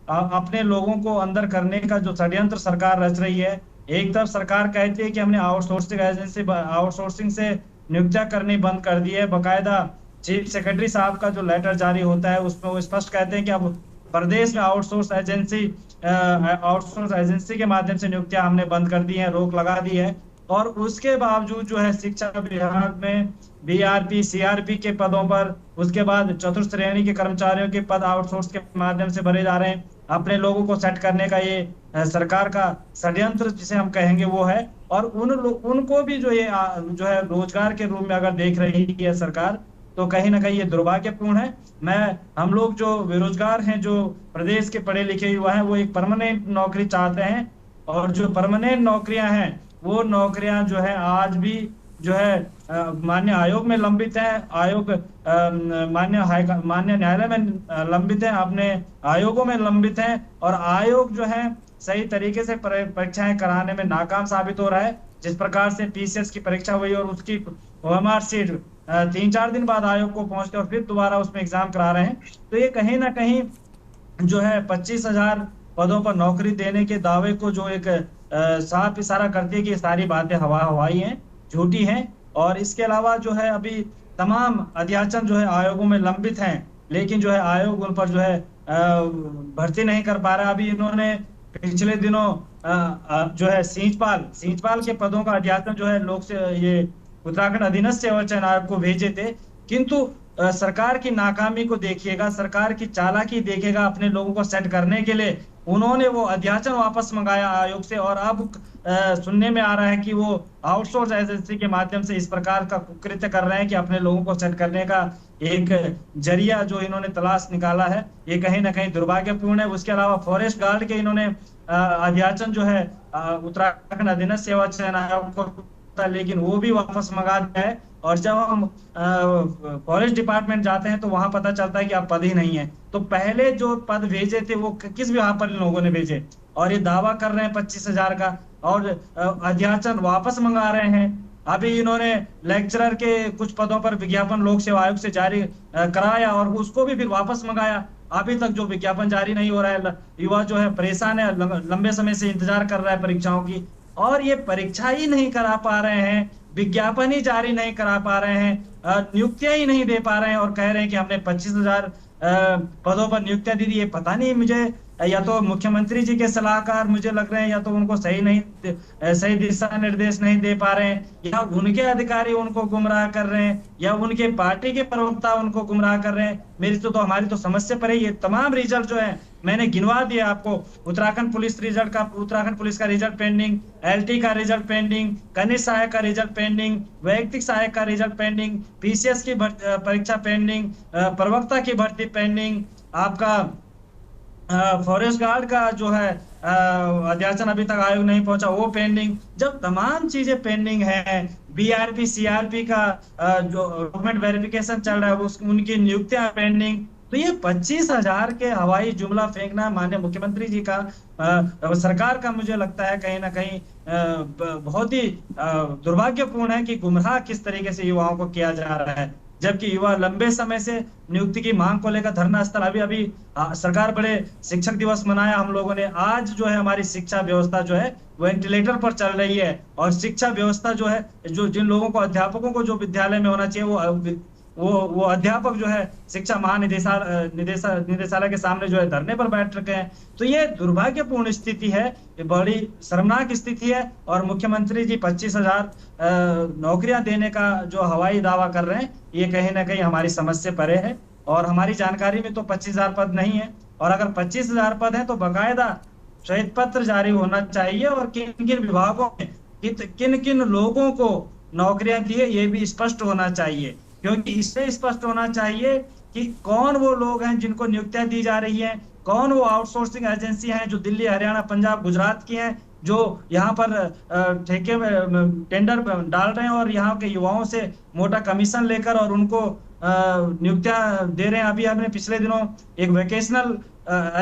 अपने लोगों को अंदर करने का जो षड्यंत्र सरकार रच रही है। एक तरफ सरकार कहती है कि हमने आउटसोर्सिंग से नियुक्तियां करनी बंद कर दी है, बकायदा चीफ सेक्रेटरी साहब का जो लेटर जारी होता है उसमें वो स्पष्ट कहते हैं कि अब प्रदेश में आउटसोर्स एजेंसी के माध्यम से नियुक्तियां हमने बंद कर दी हैं, रोक लगा दी है। और उसके बावजूद जो है शिक्षा विभाग में बीआरपी सीआरपी के पदों पर, उसके बाद चतुर्थ श्रेणी के कर्मचारियों के पद आउटसोर्स के माध्यम से भरे जा रहे हैं। अपने लोगों को सेट करने का ये सरकार का षड्यंत्र जिसे हम कहेंगे वो है। और उनको भी जो ये जो है रोजगार के रूप में अगर देख रही है सरकार, तो कहीं ना कहीं ये दुर्भाग्यपूर्ण है। हम लोग जो बेरोजगार हैं, जो प्रदेश के पढ़े लिखे युवा हैं, वो एक परमानेंट नौकरी चाहते हैं। और जो परमानेंट नौकरियां हैं, वो नौकरियां जो है आज भी जो है मान्य आयोग में लंबित है, आयोग मान्य न्यायालय में लंबित है, अपने आयोगों में लंबित है। और आयोग जो है सही तरीके से परीक्षाएं कराने में नाकाम साबित हो रहा है। जिस प्रकार से पीसीएस की परीक्षा हुई और उसकी ओएमआर सीट 3-4 दिन बाद आयोग को पहुंचते और फिर दोबारा उसमें एग्जाम करा रहे हैं, तो ये कहीं ना कहीं जो है 25,000 पदों पर नौकरी देने के दावे को जो एक साफ इशारा करती है कि ये सारी बातें हवाई हैं, झूठी हैं। और इसके अलावा जो है अभी तमाम अध्याचन जो है आयोगों में लंबित हैं, लेकिन जो है आयोग उन पर जो है भर्ती नहीं कर पा रहा। अभी इन्होंने पिछले दिनों जो है सींचपाल के पदों का अध्याचन जो है लोक से ये उत्तराखंड अधीनस्थ सेवा चयन आयोग को भेजे थे, किंतु सरकार की नाकामी को देखिएगा, सरकार की चालाकी देखिएगा। अपने लोगों को सेट करने के लिए उन्होंने वो अध्याचन वापस मंगाया आयोग से, और अब सुनने में आ रहा है कि वो आउटसोर्स एजेंसी के माध्यम से इस प्रकार का कुकृत्य कर रहे हैं कि अपने लोगों को सेट करने का एक जरिया जो इन्होंने तलाश निकाला है, ये कहीं ना कहीं दुर्भाग्यपूर्ण है। उसके अलावा फॉरेस्ट गार्ड के इन्होंने अध्याचन जो है उत्तराखंड अधीनस्थ सेवा चयन आयोग को, लेकिन वो भी वापस मंगा दिया है। और जब हम फॉरेस्ट डिपार्टमेंट जाते हैं तो वहां पता चलता है कि अब पद ही नहीं है। तो पहले जो पद भेजे थे वो किस विभाग पर इन लोगों ने भेजे, और ये दावा कर रहे हैं 25,000 का, और अध्याचन वापस मंगा रहे हैं। अभी इन्होंने लेक्चरर के कुछ पदों पर विज्ञापन लोक सेवा आयोग से जारी कराया और उसको भी फिर वापस मंगाया। अभी तक जो विज्ञापन जारी नहीं हो रहा है, युवा जो है परेशान है, लंबे समय से इंतजार कर रहा है परीक्षाओं की, और ये परीक्षा ही नहीं करा पा रहे हैं, विज्ञापन ही जारी नहीं करा पा रहे हैं, नियुक्तियां ही नहीं दे पा रहे हैं, और कह रहे हैं कि हमने 25,000 पदों पर नियुक्तियां दी थी। ये पता नहीं, मुझे या तो मुख्यमंत्री जी के सलाहकार मुझे लग रहे हैं, या तो उनको सही दिशा निर्देश नहीं दे पा रहे हैं, या उनके अधिकारी उनको गुमराह कर रहे हैं, या उनके पार्टी के प्रवक्ता उनको गुमराह कर रहे हैं। हमारी तो समस्या पर है। ये तमाम रिजल्ट जो है मैंने गिनवा दिया आपको। उत्तराखंड पुलिस का रिजल्ट पेंडिंग, एलटी का रिजल्ट पेंडिंग, कनिष्ठ सहायक का रिजल्ट पेंडिंग, वैयक्तिक सहायक का रिजल्ट पेंडिंग, पीसीएस की परीक्षा पेंडिंग, प्रवक्ता की भर्ती पेंडिंग, आपका फॉरेस्ट गार्ड का जो है अध्याचन अभी तक आयोग नहीं पहुंचा वो पेंडिंग। जब तमाम चीजें पेंडिंग है, बीआरपी सीआरपी का जो डॉक्यूमेंट वेरिफिकेशन चल रहा है उनकी नियुक्तियां पेंडिंग, तो ये 25,000 के हवाई जुमला फेंकना माननीय मुख्यमंत्री जी का सरकार का मुझे लगता है कहीं ना कहीं बहुत ही दुर्भाग्यपूर्ण है कि गुमराह किस तरीके से युवाओं को किया जा रहा है। जबकि युवा लंबे समय से नियुक्ति की मांग को लेकर धरना स्थल, अभी सरकार बड़े शिक्षक दिवस मनाया हम लोगों ने। आज जो है हमारी शिक्षा व्यवस्था जो है वेंटिलेटर पर चल रही है, और शिक्षा व्यवस्था जो है जिन लोगों को, अध्यापकों को जो विद्यालय में होना चाहिए वो अध्यापक जो है शिक्षा महानिदेशालय के सामने जो है धरने पर बैठ रखे हैं। तो ये दुर्भाग्यपूर्ण स्थिति है, ये बड़ी शर्मनाक स्थिति है। और मुख्यमंत्री जी 25,000 नौकरियां देने का जो हवाई दावा कर रहे हैं, ये कहीं ना कहीं हमारी समझ से परे है। और हमारी जानकारी में तो 25,000 पद नहीं है, और अगर 25,000 पद है तो बाकायदा श्वेत पत्र जारी होना चाहिए, और किन किन विभागों में किन किन लोगों को नौकरियां दी है ये भी स्पष्ट होना चाहिए। क्योंकि इससे स्पष्ट होना चाहिए कि कौन वो लोग हैं जिनको नियुक्तियां दी जा रही हैं, कौन वो आउटसोर्सिंग एजेंसी हैं जो दिल्ली, हरियाणा, पंजाब, गुजरात की हैं, जो यहाँ पर ठेके में टेंडर डाल रहे हैं और यहाँ के युवाओं से मोटा कमीशन लेकर और उनको नियुक्तियां दे रहे हैं। अभी हमने पिछले दिनों एक वोकेशनल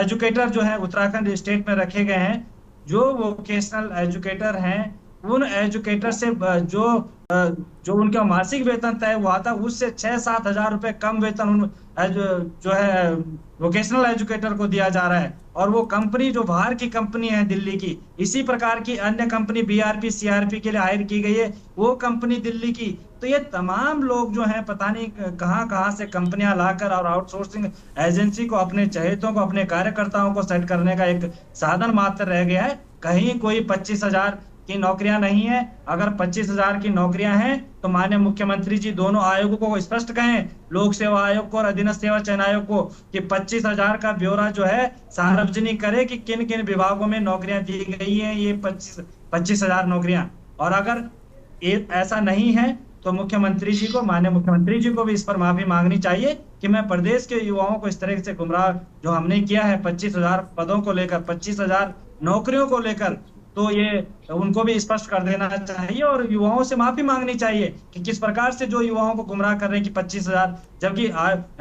एजुकेटर जो है उत्तराखंड स्टेट में रखे गए हैं। जो वोकेशनल एजुकेटर हैं उन एजुकेटर से जो उनका मासिक वेतन तय हुआ था उससे 6-7 हजार रुपए कम वेतन जो है वोकेशनल एजुकेटर को दिया जा रहा है। और वो कंपनी जो बाहर की कंपनी है दिल्ली की, इसी प्रकार की अन्य कंपनी बीआरपी सीआरपी के लिए हायर की गई है, वो कंपनी दिल्ली की। तो ये तमाम लोग जो हैं पता नहीं कहां से कंपनियां लाकर और आउटसोर्सिंग एजेंसी को अपने चहेतों को, अपने कार्यकर्ताओं को सेट करने का एक साधन मात्र रह गया है। कहीं कोई 25,000 की नौकरियां नहीं है। अगर 25,000 की नौकरियां हैं तो माननीय मुख्यमंत्री जी दोनों आयोगों को स्पष्ट कहें, लोक सेवा आयोग को और अधीनस्थ सेवा चयन आयोग को, कि 25,000 का ब्यौरा जो है सार्वजनिक करे कि किन किन विभागों में नौकरियां दी गई हैं, ये 25,000 नौकरियां। और अगर ऐसा नहीं है तो मुख्यमंत्री जी को, माननीय मुख्यमंत्री जी को भी इस पर माफी मांगनी चाहिए कि मैं प्रदेश के युवाओं को इस तरह से गुमराह जो हमने किया है 25,000 पदों को लेकर, 25,000 नौकरियों को लेकर, तो ये उनको भी स्पष्ट कर देना चाहिए और युवाओं से माफी मांगनी चाहिए कि किस प्रकार से जो युवाओं को गुमराह कर रहे हैं कि 25,000, जबकि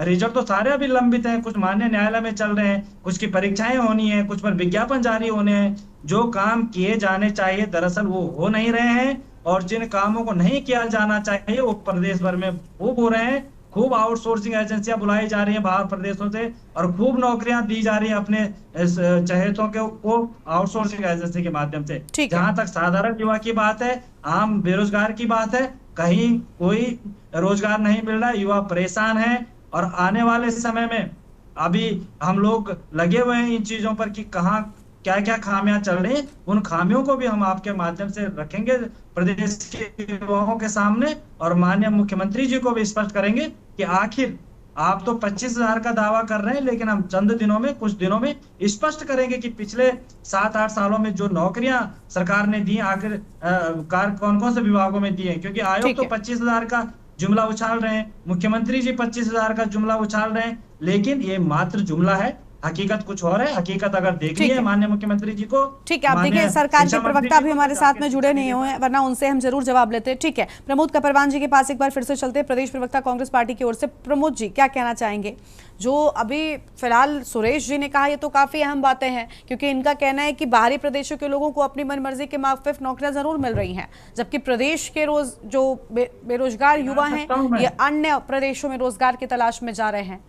रिजल्ट तो सारे अभी लंबित हैं, कुछ मान्य न्यायालय में चल रहे हैं, कुछ की परीक्षाएं होनी है, कुछ पर विज्ञापन जारी होने हैं। जो काम किए जाने चाहिए दरअसल वो हो नहीं रहे हैं, और जिन कामों को नहीं किया जाना चाहिए वो प्रदेश भर में खूब हो रहे हैं। खूब आउटसोर्सिंग एजेंसियां बुलाई जा रही हैं बाहर प्रदेशों से, और खूब नौकरियां दी जा रही हैं अपने चहेतों को आउटसोर्सिंग एजेंसी के माध्यम से। जहां तक साधारण युवा की बात है, आम बेरोजगार की बात है, कहीं कोई रोजगार नहीं मिल रहा है, युवा परेशान है। और आने वाले समय में अभी हम लोग लगे हुए हैं इन चीजों पर कि कहाँ क्या क्या खामियां चल रही हैं, उन खामियों को भी हम आपके माध्यम से रखेंगे प्रदेश के युवाओं के सामने, और माननीय मुख्यमंत्री जी को भी स्पष्ट करेंगे कि आखिर आप तो 25,000 का दावा कर रहे हैं, लेकिन हम चंद दिनों में, कुछ दिनों में स्पष्ट करेंगे कि पिछले 7-8 सालों में जो नौकरियां सरकार ने दी आखिर कौन कौन से विभागों में दी है। क्योंकि आयोग तो 25,000 का जुमला उछाल रहे हैं, मुख्यमंत्री जी 25,000 का जुमला उछाल रहे हैं, लेकिन ये मात्र जुमला है, हकीकत कुछ और है। हकीकत अगर देखनी है माननीय मुख्यमंत्री जी को, ठीक है। आप देखिए सरकार के प्रवक्ता भी हमारे साथ में जुड़े नहीं हुए हैं, वरना उनसे हम जरूर जवाब लेते हैं। ठीक है, प्रमोद कपरवान जी के पास एक बार फिर से चलते हैं, प्रदेश प्रवक्ता कांग्रेस पार्टी की ओर से। प्रमोद जी, क्या कहना चाहेंगे? जो अभी फिलहाल सुरेश जी ने कहा ये तो काफी अहम बातें हैं, क्योंकि इनका कहना है कि बाहरी प्रदेशों के लोगों को अपनी मनमर्जी के माफिक नौकरियां जरूर मिल रही हैं, जबकि प्रदेश के जो बेरोजगार युवा हैं ये अन्य प्रदेशों में रोजगार की तलाश में जा रहे हैं।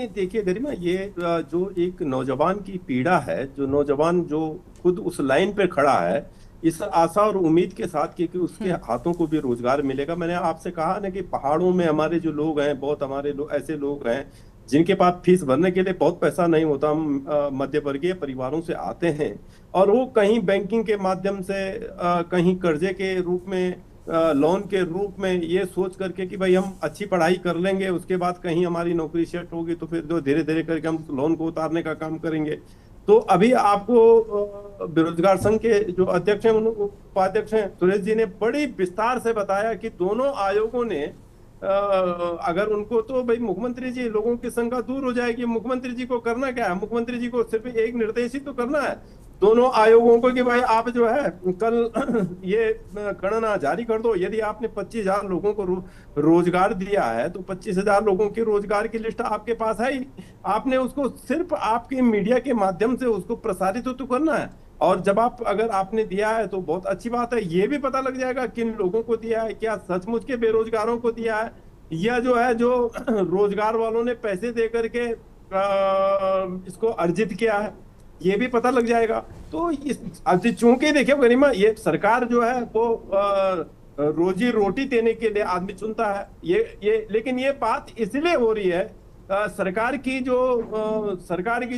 देखिए गरिमा, ये जो एक नौजवान की पीड़ा है, जो नौजवान जो खुद उस लाइन पे खड़ा है, इस आशा और उम्मीद के साथ कि उसके हाथों को भी रोजगार मिलेगा। मैंने आपसे कहा ना कि पहाड़ों में हमारे जो लोग हैं, बहुत हमारे ऐसे लोग हैं जिनके पास फीस भरने के लिए बहुत पैसा नहीं होता, हम मध्य वर्गीय परिवारों से आते हैं, और वो कहीं बैंकिंग के माध्यम से, कहीं कर्जे के रूप में, लोन के रूप में, ये सोच करके कि भाई हम अच्छी पढ़ाई कर लेंगे, उसके बाद कहीं हमारी नौकरी सेट होगी तो फिर जो धीरे धीरे करके हम लोन को उतारने का काम करेंगे। तो अभी आपको बेरोजगार संघ के जो अध्यक्ष हैं, उपाध्यक्ष हैं, सुरेश जी ने बड़ी विस्तार से बताया कि दोनों आयोगों ने अगर उनको, तो भाई मुख्यमंत्री जी, लोगों की शंका दूर हो जाएगी। मुख्यमंत्री जी को करना क्या है? मुख्यमंत्री जी को सिर्फ एक निर्देश ही तो करना है दोनों आयोगों को कि भाई आप जो है कल ये गणना जारी कर दो। यदि आपने 25,000 लोगों को रोजगार दिया है तो 25,000 लोगों की रोजगार की लिस्ट आपके पास है ही, आपने उसको सिर्फ आपके मीडिया के माध्यम से उसको प्रसारित तो करना है। और जब अगर आपने दिया है तो बहुत अच्छी बात है, ये भी पता लग जाएगा किन लोगों को दिया है, क्या सचमुच के बेरोजगारों को दिया है, या जो है जो रोजगार वालों ने पैसे दे करके इसको अर्जित किया है, ये भी पता लग जाएगा। तो चूंकि देखिए गरिमा, ये सरकार जो है वो रोजी रोटी देने के लिए आदमी चुनता है, ये लेकिन ये बात इसलिए हो रही है, सरकार की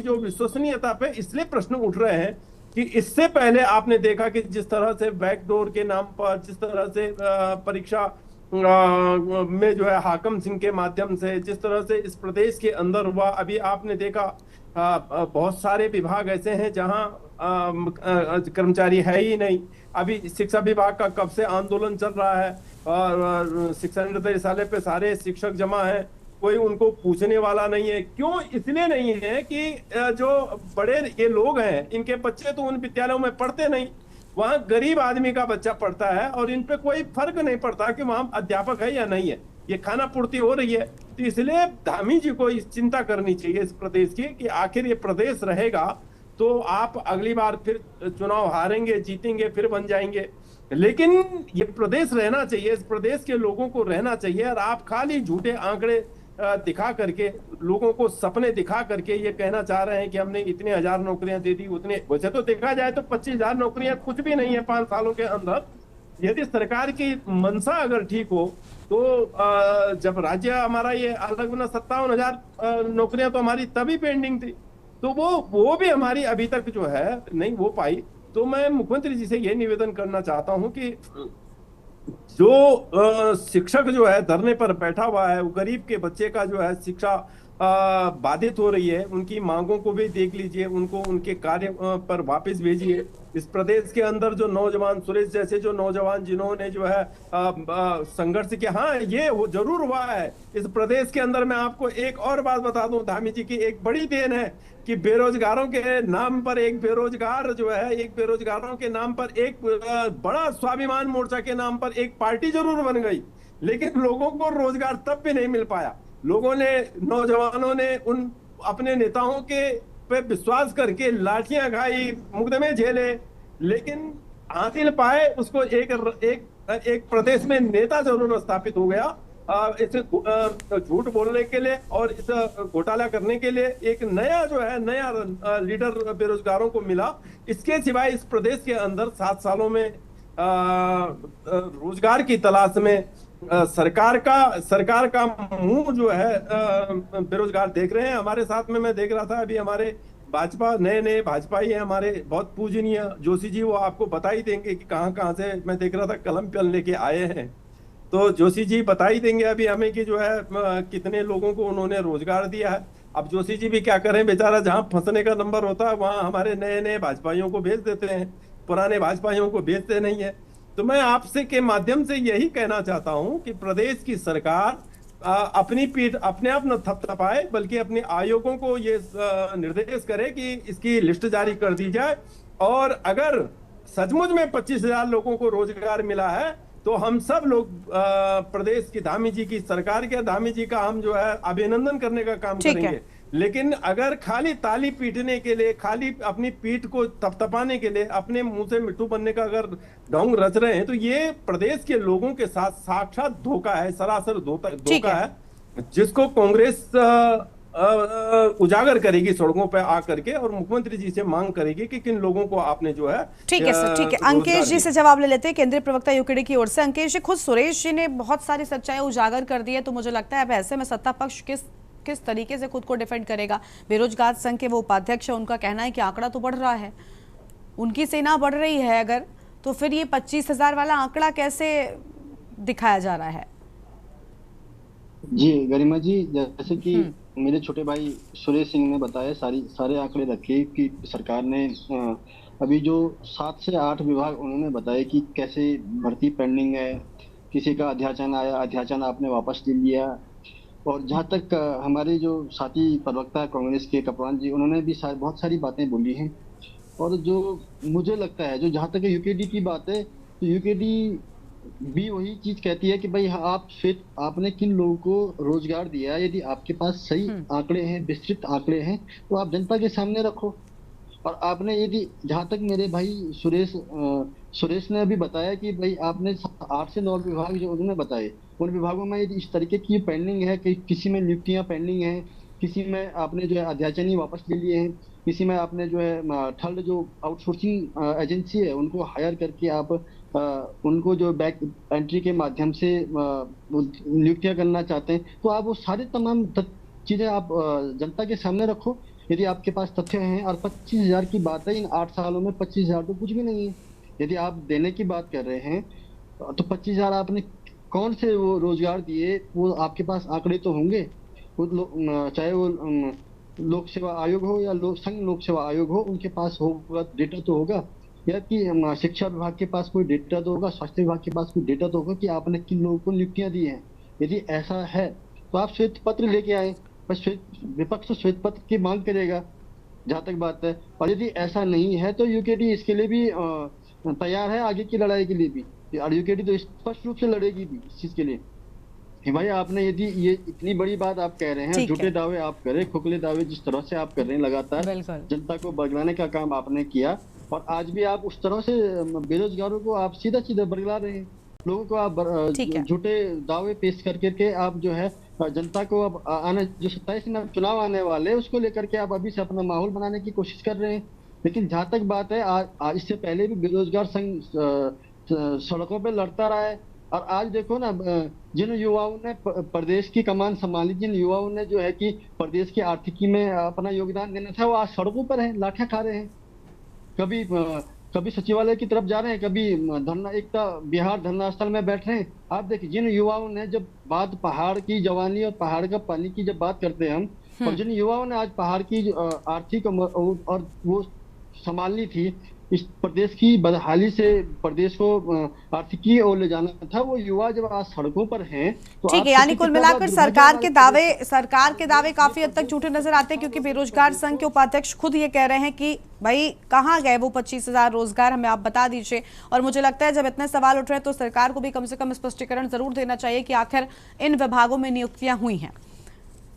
जो विश्वसनीयता पे इसलिए प्रश्न उठ रहे हैं कि इससे पहले आपने देखा कि जिस तरह से बैकडोर के नाम पर, जिस तरह से परीक्षा में जो है हाकम सिंह के माध्यम से, जिस तरह से इस प्रदेश के अंदर हुआ, अभी आपने देखा बहुत सारे विभाग ऐसे हैं जहां कर्मचारी है ही नहीं। अभी शिक्षा विभाग का कब से आंदोलन चल रहा है, और शिक्षा निदेशालय पे सारे शिक्षक जमा है, कोई उनको पूछने वाला नहीं है। क्यों? इसलिए नहीं है कि जो बड़े ये लोग हैं, इनके बच्चे तो उन विद्यालयों में पढ़ते नहीं, वहाँ गरीब आदमी का बच्चा पढ़ता है, और इन पे कोई फर्क नहीं पड़ता कि वहाँ अध्यापक है या नहीं है, ये खाना पूर्ति हो रही है। तो इसलिए धामी जी को इस चिंता करनी चाहिए इस प्रदेश की कि आखिर ये प्रदेश रहेगा तो आप अगली बार फिर चुनाव हारेंगे, जीतेंगे, फिर बन जाएंगे, लेकिन ये प्रदेश रहना चाहिए, इस प्रदेश के लोगों को रहना चाहिए। और आप खाली झूठे आंकड़े दिखा करके, लोगों को सपने दिखा करके ये कहना चाह रहे हैं कि हमने इतने 1000 नौकरियां दे दी, उतने, वैसे तो देखा जाए तो 25,000 नौकरियां कुछ भी नहीं है 5 सालों के अंदर। यदि सरकार की मंशा अगर ठीक हो तो जब राज्य हमारा ये अलग 57,000 नौकरियां तो हमारी तभी पेंडिंग थी, तो वो भी हमारी अभी तक जो है नहीं हो पाई। तो मैं मुख्यमंत्री जी से ये निवेदन करना चाहता हूं कि जो शिक्षक जो है धरने पर बैठा हुआ है, वो गरीब के बच्चे का जो है शिक्षा बाधित हो रही है, उनकी मांगों को भी देख लीजिए, उनको उनके कार्य पर वापस भेजिए। इस प्रदेश के अंदर जो नौजवान, सुरेश जैसे जो नौजवान जिन्होंने जो है संघर्ष किया, हाँ ये वो जरूर हुआ है इस प्रदेश के अंदर। मैं आपको एक और बात बता दूं, धामी जी की एक बड़ी देन है कि बेरोजगारों के नाम पर एक बेरोजगार जो है, एक बेरोजगारों के नाम पर एक बड़ा स्वाभिमान मोर्चा के नाम पर एक पार्टी जरूर बन गई, लेकिन लोगों को रोजगार तब भी नहीं मिल पाया। लोगों ने, नौजवानों ने उन अपने नेताओं के पे विश्वास करके लाठियां खाई, मुकदमे झेले, लेकिन हासिल पाए उसको एक प्रदेश में नेता जरूर स्थापित हो गया। इस झूठ बोलने के लिए और इस घोटाला करने के लिए एक नया जो है, नया लीडर बेरोजगारों को मिला। इसके सिवाय इस प्रदेश के अंदर 7 सालों में रोजगार की तलाश में सरकार का मुंह जो है बेरोजगार देख रहे हैं। हमारे साथ में मैं देख रहा था अभी हमारे भाजपा, नए भाजपाई हैं हमारे बहुत पूजनीय जोशी जी, वो आपको बता ही देंगे कि कहाँ से मैं देख रहा था कलम पेन लेके आए हैं। तो जोशी जी बता ही देंगे अभी हमें कि जो है कितने लोगों को उन्होंने रोजगार दिया है। अब जोशी जी भी क्या करें बेचारा, जहां फंसने का नंबर होता है वहां हमारे नए भाजपाइयों को भेज देते हैं, पुराने भाजपाइयों को भेजते नहीं है। तो मैं आपसे के माध्यम से यही कहना चाहता हूं कि प्रदेश की सरकार अपनी पीठ अपने आप न थपथपाए, बल्कि अपने आयोगों को ये निर्देश करे कि इसकी लिस्ट जारी कर दी जाए, और अगर सचमुच में 25,000 लोगों को रोजगार मिला है तो हम सब लोग प्रदेश की धामी जी की सरकार के, धामी जी का हम जो है अभिनंदन करने का काम करेंगे। लेकिन अगर खाली ताली पीटने के लिए, खाली अपनी पीठ को थपथपाने के लिए, अपने मुंह से मिट्टू बनने का अगर ढोंग रच रहे हैं, तो ये प्रदेश के लोगों के साथ साक्षात धोखा है, सरासर धोखा है, जिसको कांग्रेस उजागर करेगी सड़कों पर आकर के, और मुख्यमंत्री जी से मांग करेगी कि किन लोगों को आपने जो है। ठीक है सर, ठीक है। अंकेश जी से जवाब ले लेते हैं, केंद्रीय प्रवक्ता यूकेडी की ओर से। अंकेश जी, खुद सुरेश जी ने बहुत सारी सच्चाई उजागर कर दी है, तो मुझे लगता है अब ऐसे में सत्ता पक्ष किस तरीके से खुद को डिफेंड करेगा? बेरोजगार संघ के वो उपाध्यक्ष है, उनका कहना है कि आंकड़ा तो बढ़ रहा है, उनकी सेना बढ़ रही है, अगर तो फिर ये 25,000 वाला आंकड़ा कैसे दिखाया जा रहा है? जी गरिमा जी, जैसे कि मेरे छोटे भाई सुरेश सिंह ने बताया, सारे आंकड़े रखे कि सरकार ने अभी जो 7 से 8 विभाग उन्होंने बताया कि कैसे भर्ती पेंडिंग है, किसी का अध्याचन आया, अध्याचन आपने वापस ले लिया। और जहाँ तक हमारे जो साथी प्रवक्ता कांग्रेस के कपवान जी, उन्होंने भी बहुत सारी बातें बोली हैं। और जो मुझे लगता है, जो जहाँ तक यूकेडी की बात है, तो यूकेडी भी वही चीज कहती है कि भाई आपने किन लोगों को रोजगार दिया। यदि आपके पास सही आंकड़े हैं, विस्तृत आंकड़े हैं, तो आप जनता के सामने रखो। और आपने यदि, जहाँ तक मेरे भाई सुरेश ने अभी बताया कि भाई आपने 8 से 9 विभाग जो उन्होंने बताए, उन विभागों में यदि इस तरीके की पेंडिंग है कि किसी में नियुक्तियां पेंडिंग हैं, किसी में आपने जो है अध्याचन ही वापस ले लिए हैं, किसी में आपने जो है थर्ड जो आउटसोर्सिंग एजेंसी है उनको हायर करके आप उनको जो बैक एंट्री के माध्यम से नियुक्तियां करना चाहते हैं, तो आप वो सारे तमाम चीजें आप जनता के सामने रखो। यदि आपके पास तथ्य हैं, और 25,000 की बात है, इन 8 सालों में 25,000 तो कुछ भी नहीं है। यदि आप देने की बात कर रहे हैं तो 25,000 आपने कौन से वो रोजगार दिए, वो आपके पास आंकड़े तो होंगे। चाहे वो लोक सेवा आयोग हो या संघ लोक सेवा आयोग हो, उनके पास होगा, डेटा तो होगा। या कि शिक्षा विभाग के पास कोई डेटा तो होगा, स्वास्थ्य विभाग के पास कोई डेटा तो होगा कि आपने किन लोगों को नियुक्तियां दी हैं। यदि ऐसा है तो आप श्वेत पत्र लेके आए, बस विपक्ष श्वेत पत्र की मांग करेगा, जहाँ तक बात है। और यदि ऐसा नहीं है तो यूकेडी इसके लिए भी तैयार है, आगे की लड़ाई के लिए भी। और यूकेडी तो स्पष्ट रूप से लड़ेगी भी इस चीज के लिए कि भाई आपने यदि ये इतनी बड़ी बात आप कह रहे हैं, झूठे दावे आप करें, खोखले दावे जिस तरह से आप कर रहे हैं लगातार, जनता को बरगलाने का काम आपने किया, और आज भी आप उस तरह से बेरोजगारों को आप सीधा बरगला रहे हैं। लोगों को आप झूठे दावे पेश करके आप जो है जनता को अब आने जो 27 में चुनाव आने वाले उसको लेकर के आप अभी से अपना माहौल बनाने की कोशिश कर रहे हैं। लेकिन जहाँ तक बात है, इससे पहले भी बेरोजगार संघ सड़कों पे लड़ता रहा है। और आज देखो ना, जिन युवाओं ने प्रदेश की कमान संभाली, जिन युवाओं ने जो है कि प्रदेश की आर्थिकी में अपना योगदान देना था, वो आज सड़कों पर है, लाठियां खा रहे हैं। कभी कभी सचिवालय की तरफ जा रहे हैं, कभी धरना एकता बिहार धरना स्थल में बैठ रहे हैं। आप देखिए, जिन युवाओं ने जब बात पहाड़ की जवानी और पहाड़ का पानी की जब बात करते हैं हम, और जिन युवाओं ने आज पहाड़ की आर्थिक और वो संभालनी थी, इस प्रदेश की बदहाली से प्रदेश को आर्थिकी ओर ले जाना था, वो युवा जब आज सड़कों पर हैं तो ठीक है, यानी कुल मिलाकर सरकार के दावे काफी हद तक झूठे नजर आते हैं, क्योंकि बेरोजगार संघ के उपाध्यक्ष खुद ये कह रहे हैं कि भाई कहाँ गए वो 25,000 रोजगार, हमें आप बता दीजिए। और मुझे लगता है जब इतने सवाल उठ रहे हैं तो सरकार को भी कम से कम स्पष्टीकरण जरूर देना चाहिए कि आखिर इन विभागों में नियुक्तियां हुई हैं,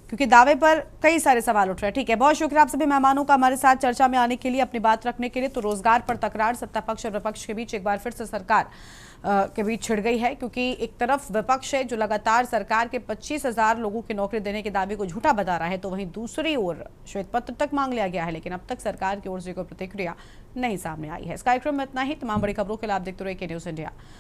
क्योंकि दावे पर कई सारे सवाल उठ रहे हैं। ठीक है, बहुत शुक्रिया आप सभी मेहमानों का हमारे साथ चर्चा में आने के लिए, अपनी बात रखने के लिए। तो रोजगार पर तकरार सत्ता पक्ष और विपक्ष के बीच एक बार फिर से सरकार के बीच छिड़ गई है, क्योंकि एक तरफ विपक्ष है जो लगातार सरकार के 25,000 लोगों की नौकरी देने के दावे को झूठा बता रहा है, तो वहीं दूसरी ओर श्वेत पत्र तक मांग लिया गया है, लेकिन अब तक सरकार की ओर से कोई प्रतिक्रिया नहीं सामने आई है। इस कार्यक्रम में इतना ही। तमाम बड़ी खबरों के लिए आप देखते रहिए के न्यूज़ इंडिया।